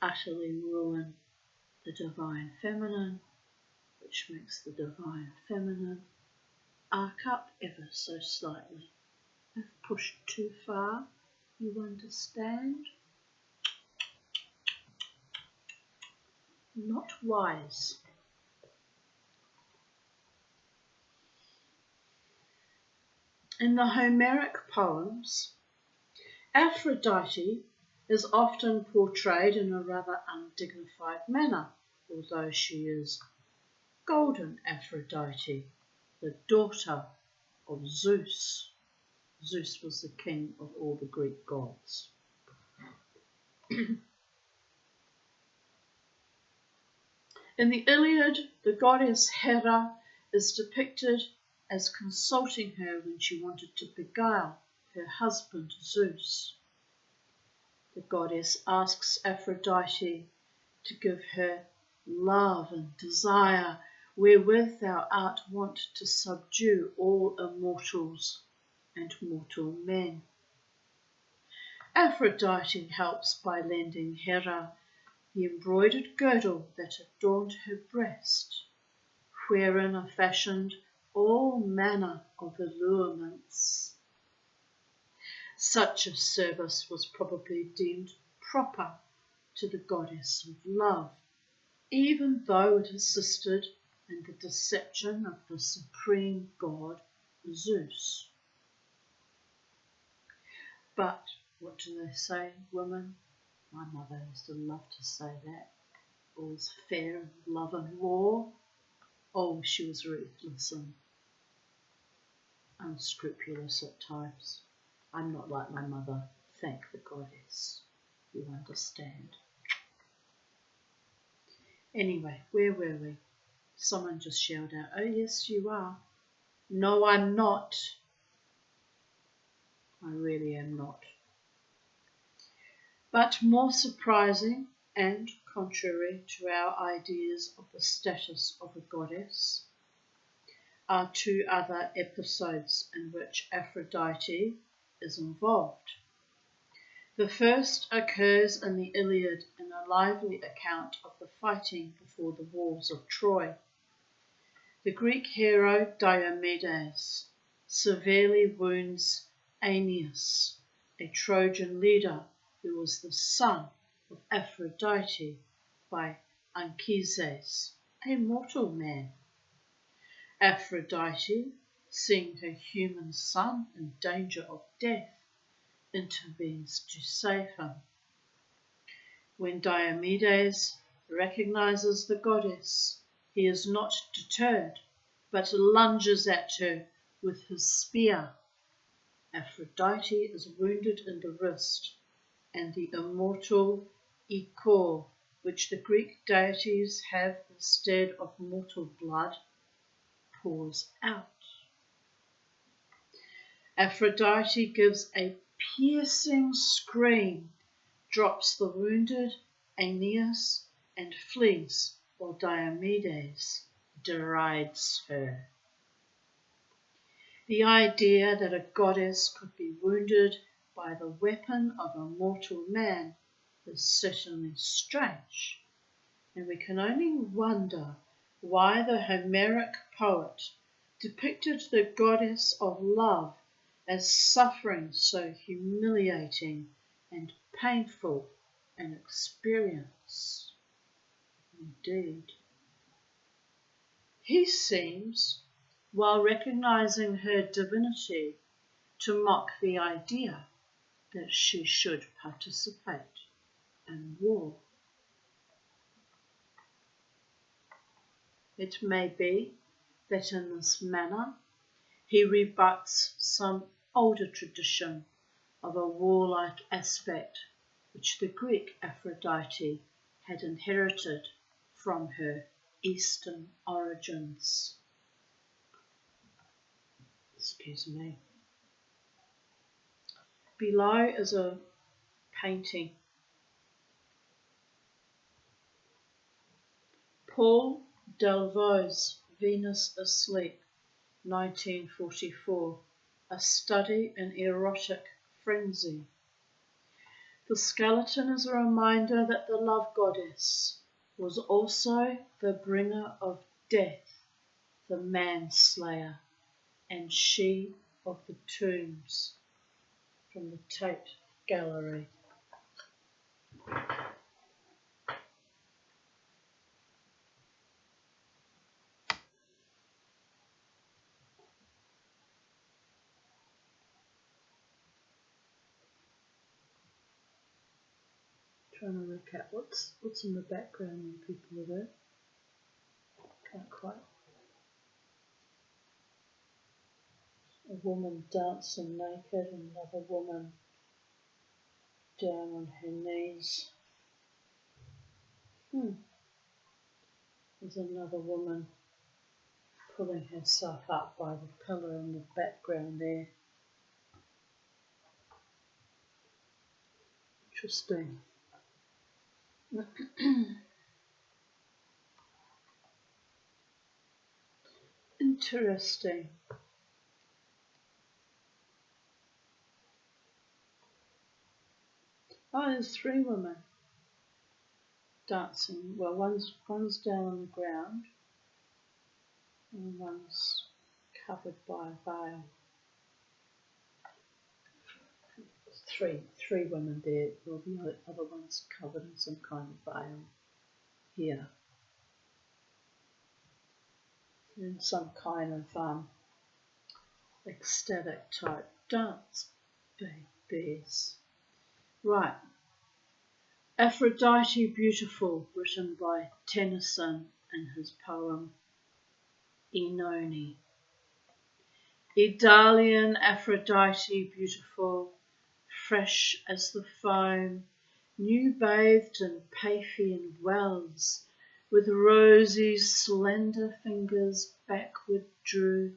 utterly ruin the divine feminine, which makes the divine feminine arc up ever so slightly. If pushed too far, you understand? Not wise. In the Homeric poems, Aphrodite is often portrayed in a rather undignified manner, although she is Golden Aphrodite, the daughter of Zeus. Zeus was the king of all the Greek gods. In the Iliad, the goddess Hera is depicted as consulting her when she wanted to beguile her husband Zeus. The goddess asks Aphrodite to give her love and desire, wherewith thou art wont to subdue all immortals and mortal men. Aphrodite helps by lending Hera the embroidered girdle that adorned her breast, wherein are fashioned all manner of allurements. Such a service was probably deemed proper to the goddess of love, even though it assisted in the deception of the supreme god Zeus. But what do they say, women? My mother used to love to say that. All's fair in love and war. Oh, she was ruthless and unscrupulous at times. I'm not like my mother, thank the goddess. You understand. Anyway, where were we? Someone just yelled out, oh yes you are. No, I'm not. I really am not. But more surprising and contrary to our ideas of the status of a goddess are two other episodes in which Aphrodite is involved. The first occurs in the Iliad in a lively account of the fighting before the walls of Troy. The Greek hero Diomedes severely wounds Aeneas, a Trojan leader who was the son of Aphrodite, by Anchises, a mortal man. Aphrodite, seeing her human son in danger of death, intervenes to save him. When Diomedes recognizes the goddess, he is not deterred, but lunges at her with his spear. Aphrodite is wounded in the wrist, and the immortal ichor, which the Greek deities have instead of mortal blood, pours out. Aphrodite gives a piercing scream, drops the wounded Aeneas, and flees, while Diomedes derides her. The idea that a goddess could be wounded by the weapon of a mortal man is certainly strange, and we can only wonder why the Homeric poet depicted the goddess of love as suffering so humiliating and painful an experience. Indeed. He seems, while recognizing her divinity, to mock the idea that she should participate in war. It may be that in this manner he rebuts some older tradition of a warlike aspect which the Greek Aphrodite had inherited from her Eastern origins. Excuse me. Below is a painting. Paul Delvau's Venus Asleep, 1944, a study in erotic frenzy. The skeleton is a reminder that the love goddess was also the bringer of death, the manslayer, and she of the tombs, from the Tate Gallery. Trying to work out what's in the background when people are there. Can't quite. A woman dancing naked, another woman down on her knees. There's another woman pulling herself up by the pillar in the background there. Interesting. Interesting. Oh, there's 3 women dancing. Well, one's down on the ground and one's covered by a veil. Three women there. Well, the other one's covered in some kind of veil here. In some kind of ecstatic type dance. Bears. Right. Aphrodite Beautiful, written by Tennyson in his poem Oenone. Idalian Aphrodite beautiful, fresh as the foam, new bathed in Paphian wells, with rosy slender fingers backward drew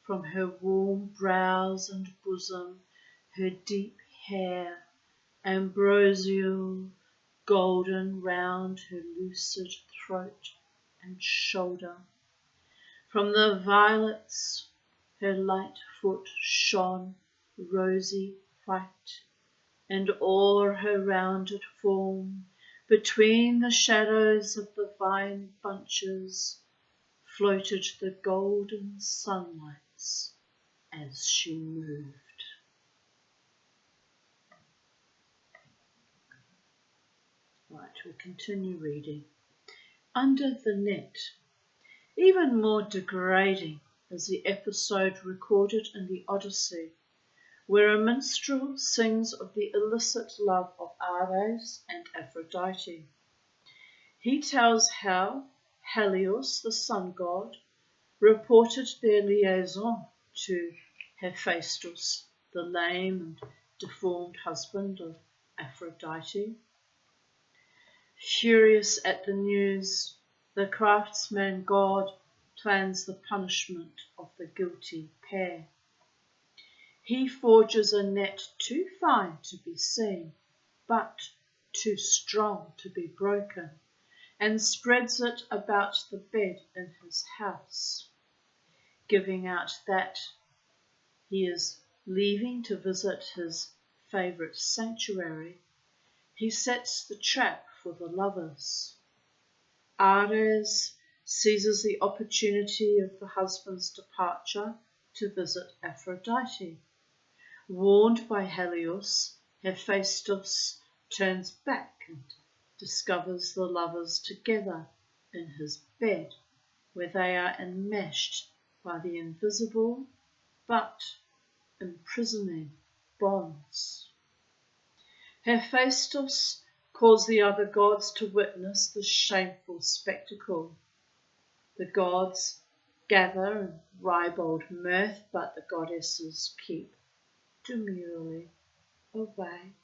from her warm brows and bosom her deep hair, ambrosial, golden round her lucid throat and shoulder. From the violets her light foot shone rosy white, and o'er her rounded form, between the shadows of the vine bunches, floated the golden sunlights as she moved. Right, we'll continue reading. Under the Net. Even more degrading is the episode recorded in the Odyssey, where a minstrel sings of the illicit love of Ares and Aphrodite. He tells how Helios, the sun god, reported their liaison to Hephaestus, the lame and deformed husband of Aphrodite. Furious at the news, the craftsman god plans the punishment of the guilty pair. He forges a net too fine to be seen, but too strong to be broken, and spreads it about the bed in his house, giving out that he is leaving to visit his favourite sanctuary. He sets the trap for the lovers. Ares seizes the opportunity of the husband's departure to visit Aphrodite. Warned by Helios, Hephaestus turns back and discovers the lovers together in his bed, where they are enmeshed by the invisible but imprisoning bonds. Hephaestus calls the other gods to witness the shameful spectacle. The gods gather in ribald mirth, but the goddesses keep demurely away.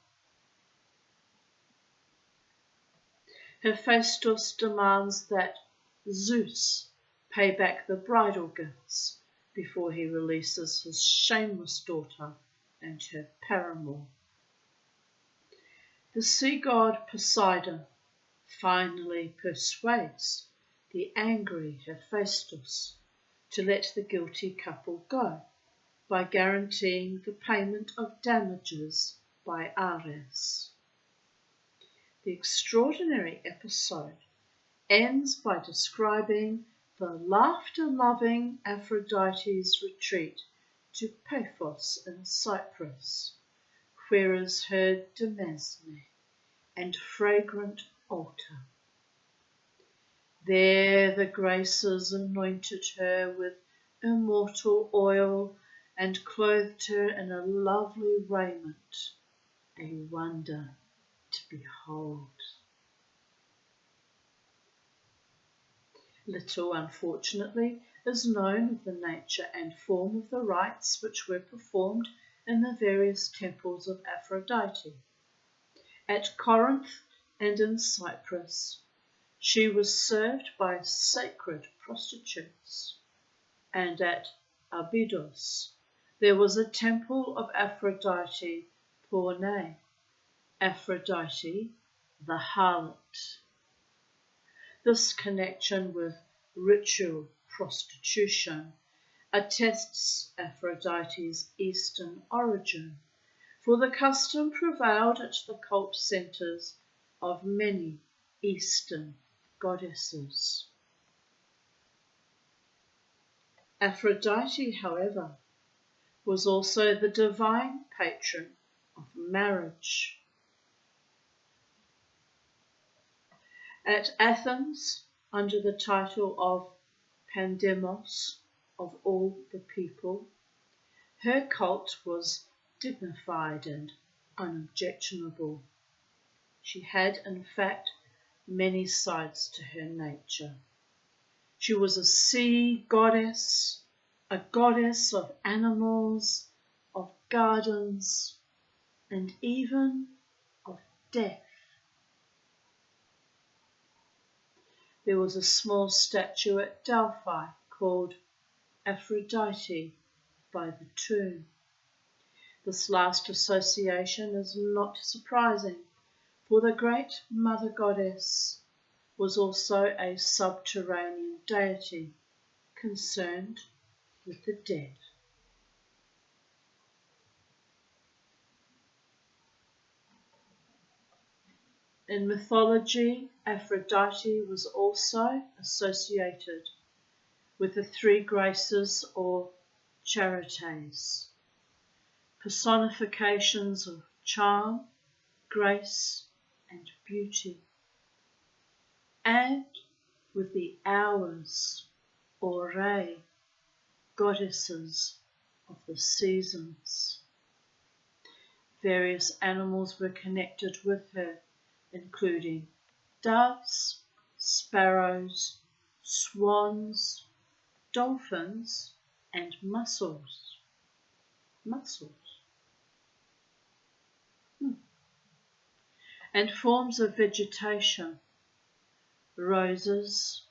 Hephaestus demands that Zeus pay back the bridal gifts before he releases his shameless daughter and her paramour. The sea god Poseidon finally persuades the angry Hephaestus to let the guilty couple go by guaranteeing the payment of damages by Ares. The extraordinary episode ends by describing the laughter-loving Aphrodite's retreat to Paphos in Cyprus, where is heard demesne and fragrant altar. There the Graces anointed her with immortal oil and clothed her in a lovely raiment, a wonder to behold. Little, unfortunately, is known of the nature and form of the rites which were performed in the various temples of Aphrodite. At Corinth and in Cyprus, she was served by sacred prostitutes. and at Abydos there was a temple of Aphrodite Porne, Aphrodite the harlot. This connection with ritual prostitution attests Aphrodite's Eastern origin, for the custom prevailed at the cult centres of many Eastern goddesses. Aphrodite, however, was also the divine patron of marriage. At Athens, under the title of Pandemos, of all the people, her cult was dignified and unobjectionable. She had, in fact, many sides to her nature. She was a sea goddess, a goddess of animals, of gardens, and even of death. There was a small statue at Delphi called Aphrodite by the tomb. This last association is not surprising, for the great mother goddess was also a subterranean deity concerned with the dead. In mythology, Aphrodite was also associated with the three graces or charities, personifications of charm, grace, and beauty, and with the hours or ray, goddesses of the seasons. Various animals were connected with her, including doves, sparrows, swans, dolphins, and mussels. And forms of vegetation, roses,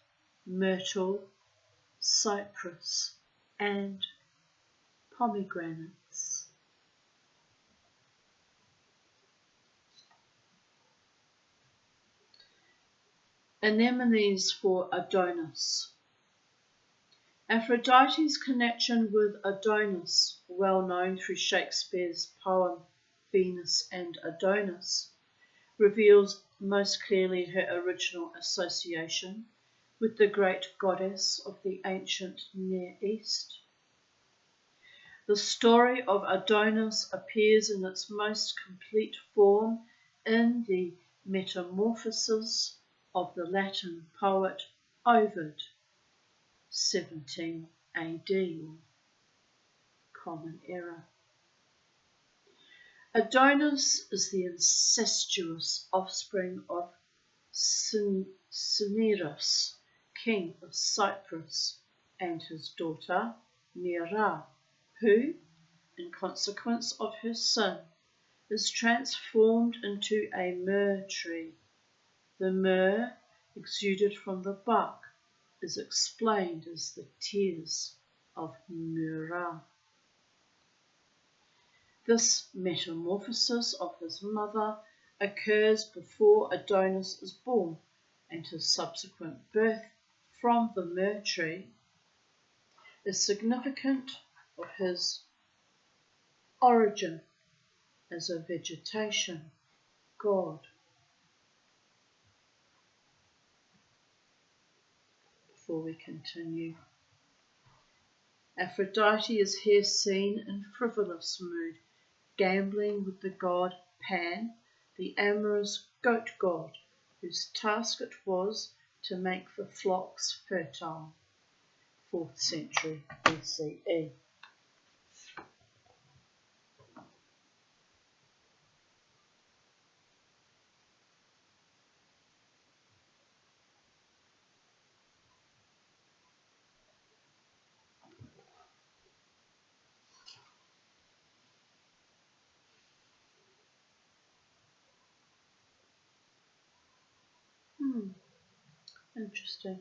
myrtle, cypress, and pomegranates. Anemones for Adonis. Aphrodite's connection with Adonis, well known through Shakespeare's poem Venus and Adonis, reveals most clearly her original association with the great goddess of the ancient Near East. The story of Adonis appears in its most complete form in the Metamorphoses of the Latin poet Ovid, 17 AD, or Common Era. Adonis is the incestuous offspring of Cinyras, king of Cyprus, and his daughter Myrrha, who, in consequence of her sin, is transformed into a myrrh tree. The myrrh exuded from the bark is explained as the tears of Myrrha. This metamorphosis of his mother occurs before Adonis is born, and his subsequent birth from the myrrh tree is significant of his origin as a vegetation god. Before we continue, Aphrodite is here seen in frivolous mood, gambling with the god Pan, the amorous goat god, whose task it was to make the flocks fertile. 4th century BCE. Interesting.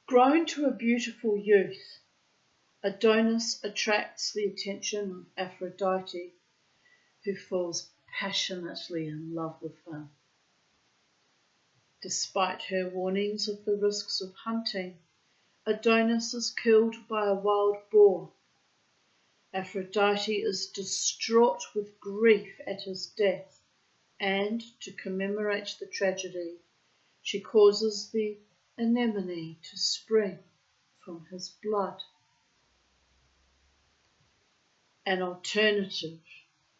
Grown to a beautiful youth, Adonis attracts the attention of Aphrodite, who falls passionately in love with him. Despite her warnings of the risks of hunting, Adonis is killed by a wild boar. Aphrodite is distraught with grief at his death, and, to commemorate the tragedy, she causes the anemone to spring from his blood. An alternative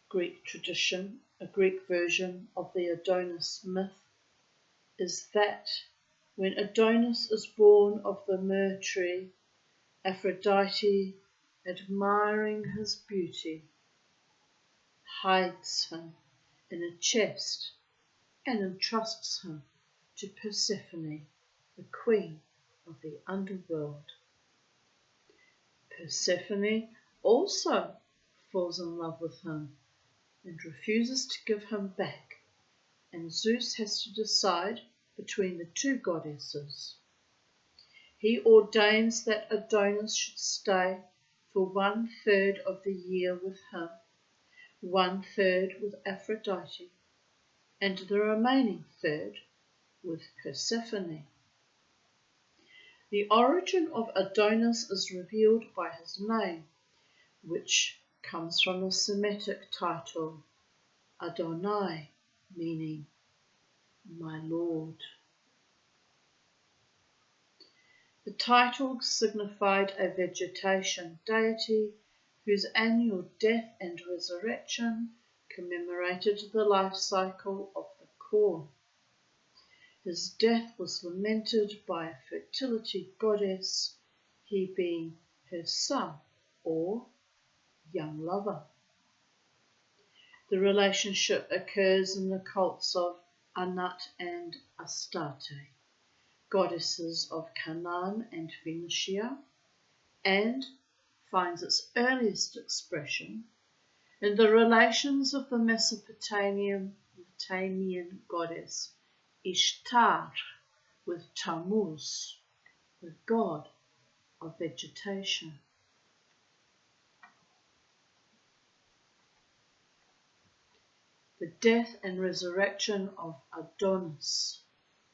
Greek tradition, a Greek version of the Adonis myth, is that when Adonis is born of the myrrh tree, Aphrodite, admiring his beauty, hides him in a chest and entrusts him to Persephone, the queen of the underworld. Persephone also falls in love with him and refuses to give him back, and Zeus has to decide between the two goddesses. He ordains that Adonis should stay for 1/3 of the year with him, 1/3 with Aphrodite, and the remaining third with Persephone. The origin of Adonis is revealed by his name, which comes from the Semitic title Adonai, meaning my Lord. The title signified a vegetation deity whose annual death and resurrection commemorated the life cycle of the corn. His death was lamented by a fertility goddess, he being her son or young lover. The relationship occurs in the cults of Anat and Astarte, goddesses of Canaan and Phoenicia, and finds its earliest expression in the relations of the Mesopotamian goddess Ishtar with Tammuz, the god of vegetation. The death and resurrection of Adonis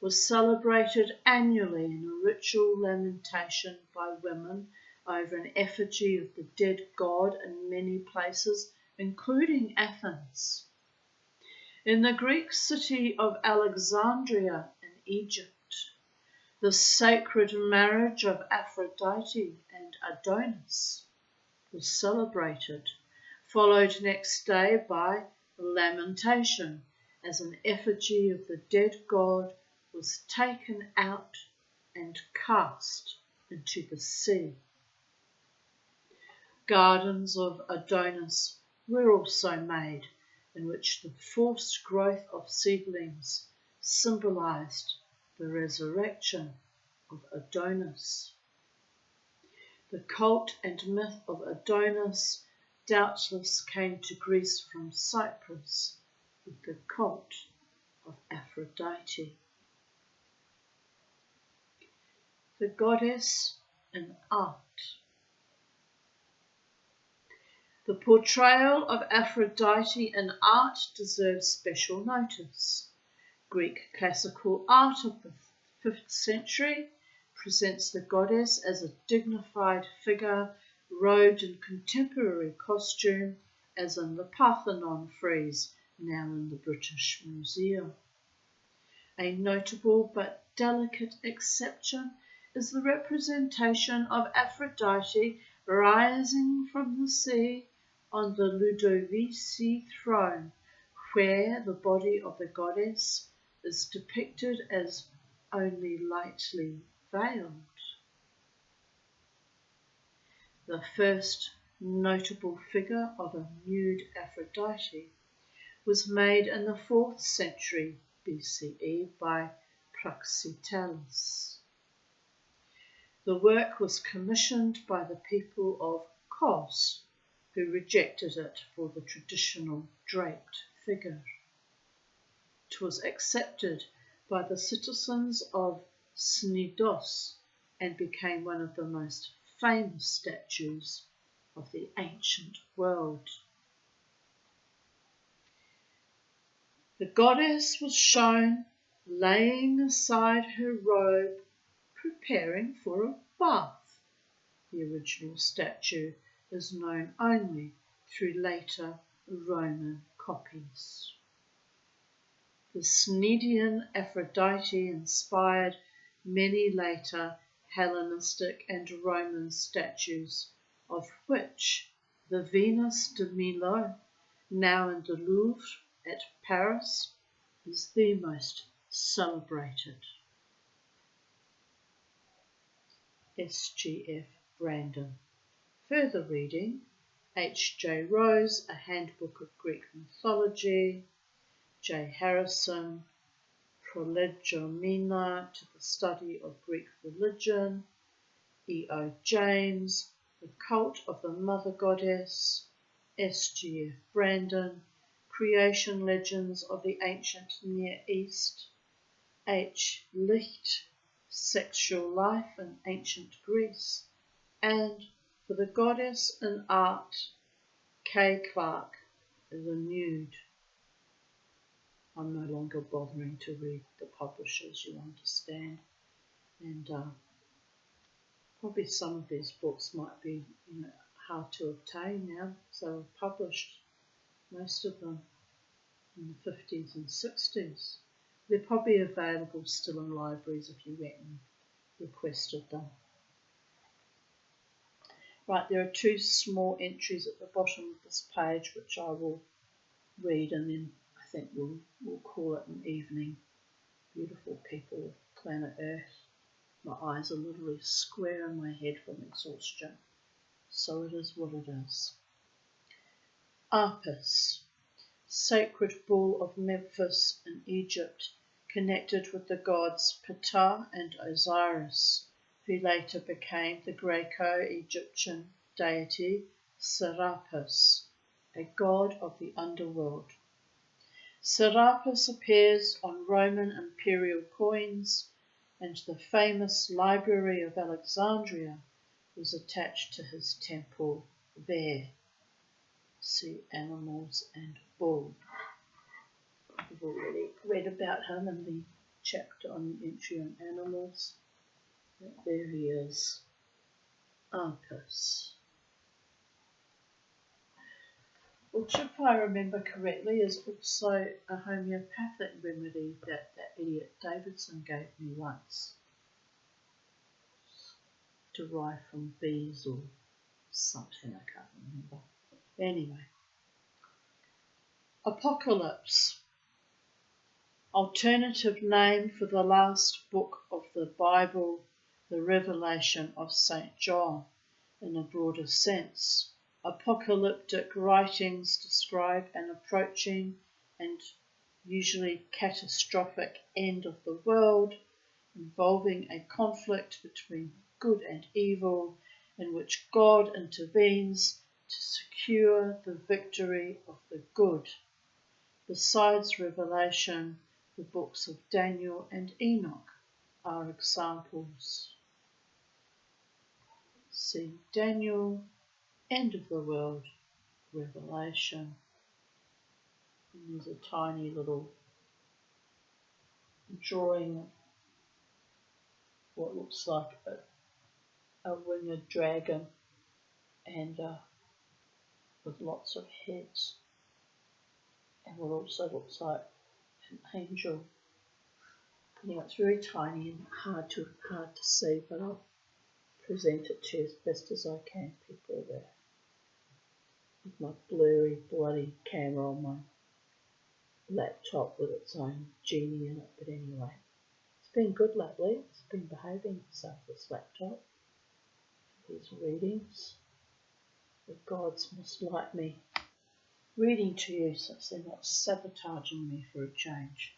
was celebrated annually in a ritual lamentation by women over an effigy of the dead god in many places, including Athens. In the Greek city of Alexandria in Egypt, the sacred marriage of Aphrodite and Adonis was celebrated, followed next day by lamentation as an effigy of the dead god was taken out and cast into the sea. Gardens of Adonis were also made, in which the forced growth of seedlings symbolized the resurrection of Adonis. The cult and myth of Adonis doubtless came to Greece from Cyprus with the cult of Aphrodite. The goddess in art. The portrayal of Aphrodite in art deserves special notice. Greek classical art of the 5th century presents the goddess as a dignified figure robed in contemporary costume, as in the Parthenon frieze now in the British Museum. A notable but delicate exception is the representation of Aphrodite rising from the sea on the Ludovisi throne, where the body of the goddess is depicted as only lightly veiled. The first notable figure of a nude Aphrodite was made in the 4th century BCE by Praxiteles. The work was commissioned by the people of Kos, who rejected it for the traditional draped figure. It was accepted by the citizens of Cnidos and became one of the most famous statues of the ancient world. The goddess was shown laying aside her robe, preparing for a bath. The original statue is known only through later Roman copies. The Cnidian Aphrodite inspired many later Hellenistic and Roman statues, of which the Venus de Milo, now in the Louvre at Paris, is the most celebrated. S.G.F. Brandon. Further reading: H.J. Rose, A Handbook of Greek Mythology. J. Harrison, Prolegomena to the Study of Greek Religion. E.O. James, The Cult of the Mother Goddess. S.G.F. Brandon, Creation Legends of the Ancient Near East. H. Licht, Sexual Life in Ancient Greece. And For the Goddess in Art, K. Clark, The Nude. I'm no longer bothering to read the publishers, you understand. And probably some of these books might be hard to obtain now. So I've published most of them in the 50s and 60s. They're probably available still in libraries if you went and requested them. Right, there are two small entries at the bottom of this page which I will read, and then I think we'll call it an evening. Beautiful people of planet Earth. My eyes are literally square in my head from exhaustion. So it is what it is. Apis, sacred bull of Memphis in Egypt, connected with the gods Ptah and Osiris, who later became the Greco-Egyptian deity Serapis, a god of the underworld. Serapis appears on Roman imperial coins, and the famous Library of Alexandria was attached to his temple there. See Animals and Bull. We've already read about him in the chapter on the entry on animals. There he is, Apis. Which, if I remember correctly, is also a homeopathic remedy that idiot Davidson gave me once. Derived from bees or something, I can't remember. Anyway. Apocalypse. Alternative name for the last book of the Bible, the Revelation of St. John, in a broader sense. Apocalyptic writings describe an approaching and usually catastrophic end of the world, involving a conflict between good and evil, in which God intervenes to secure the victory of the good. Besides Revelation, the books of Daniel and Enoch are examples. See Daniel, End of the World, Revelation. And there's a tiny little drawing of what looks like a winged dragon and with lots of heads, and what also looks like an angel. Anyway, it's very tiny and hard to see, but I'll present it to you as best as I can, people, there. With my blurry, bloody camera on my laptop with its own genie in it, but anyway. It's been good lately. It's been behaving itself, this laptop. These readings. The gods must like me reading to you since they're not sabotaging me for a change.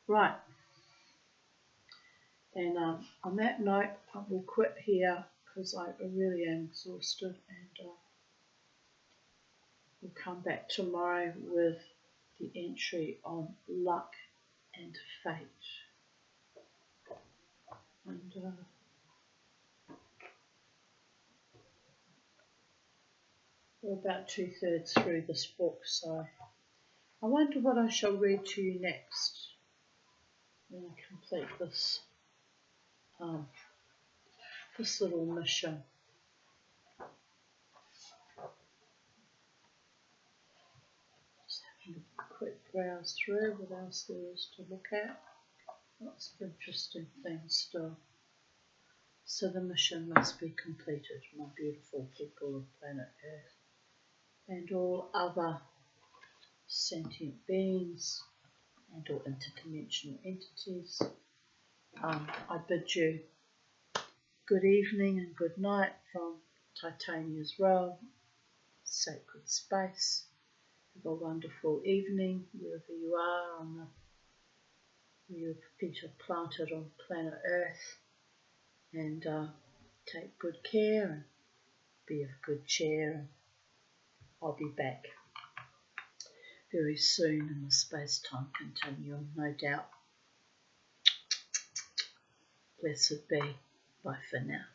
Right. And on that note, I will quit here because I really am exhausted, and we'll come back tomorrow with the entry on luck and fate. And We're about 2/3 through this book, so I wonder what I shall read to you next when I complete this this little mission. Just having a quick browse through what else there is to look at. Lots of interesting things still. So the mission must be completed, my beautiful people of planet Earth and all other sentient beings and all interdimensional entities. I bid you good evening and good night from Titania's realm, sacred space. Have a wonderful evening wherever you are where your feet are planted on planet Earth, and take good care and be of good cheer. I'll be back very soon in the space-time continuum, no doubt. Blessed be. Bye for now.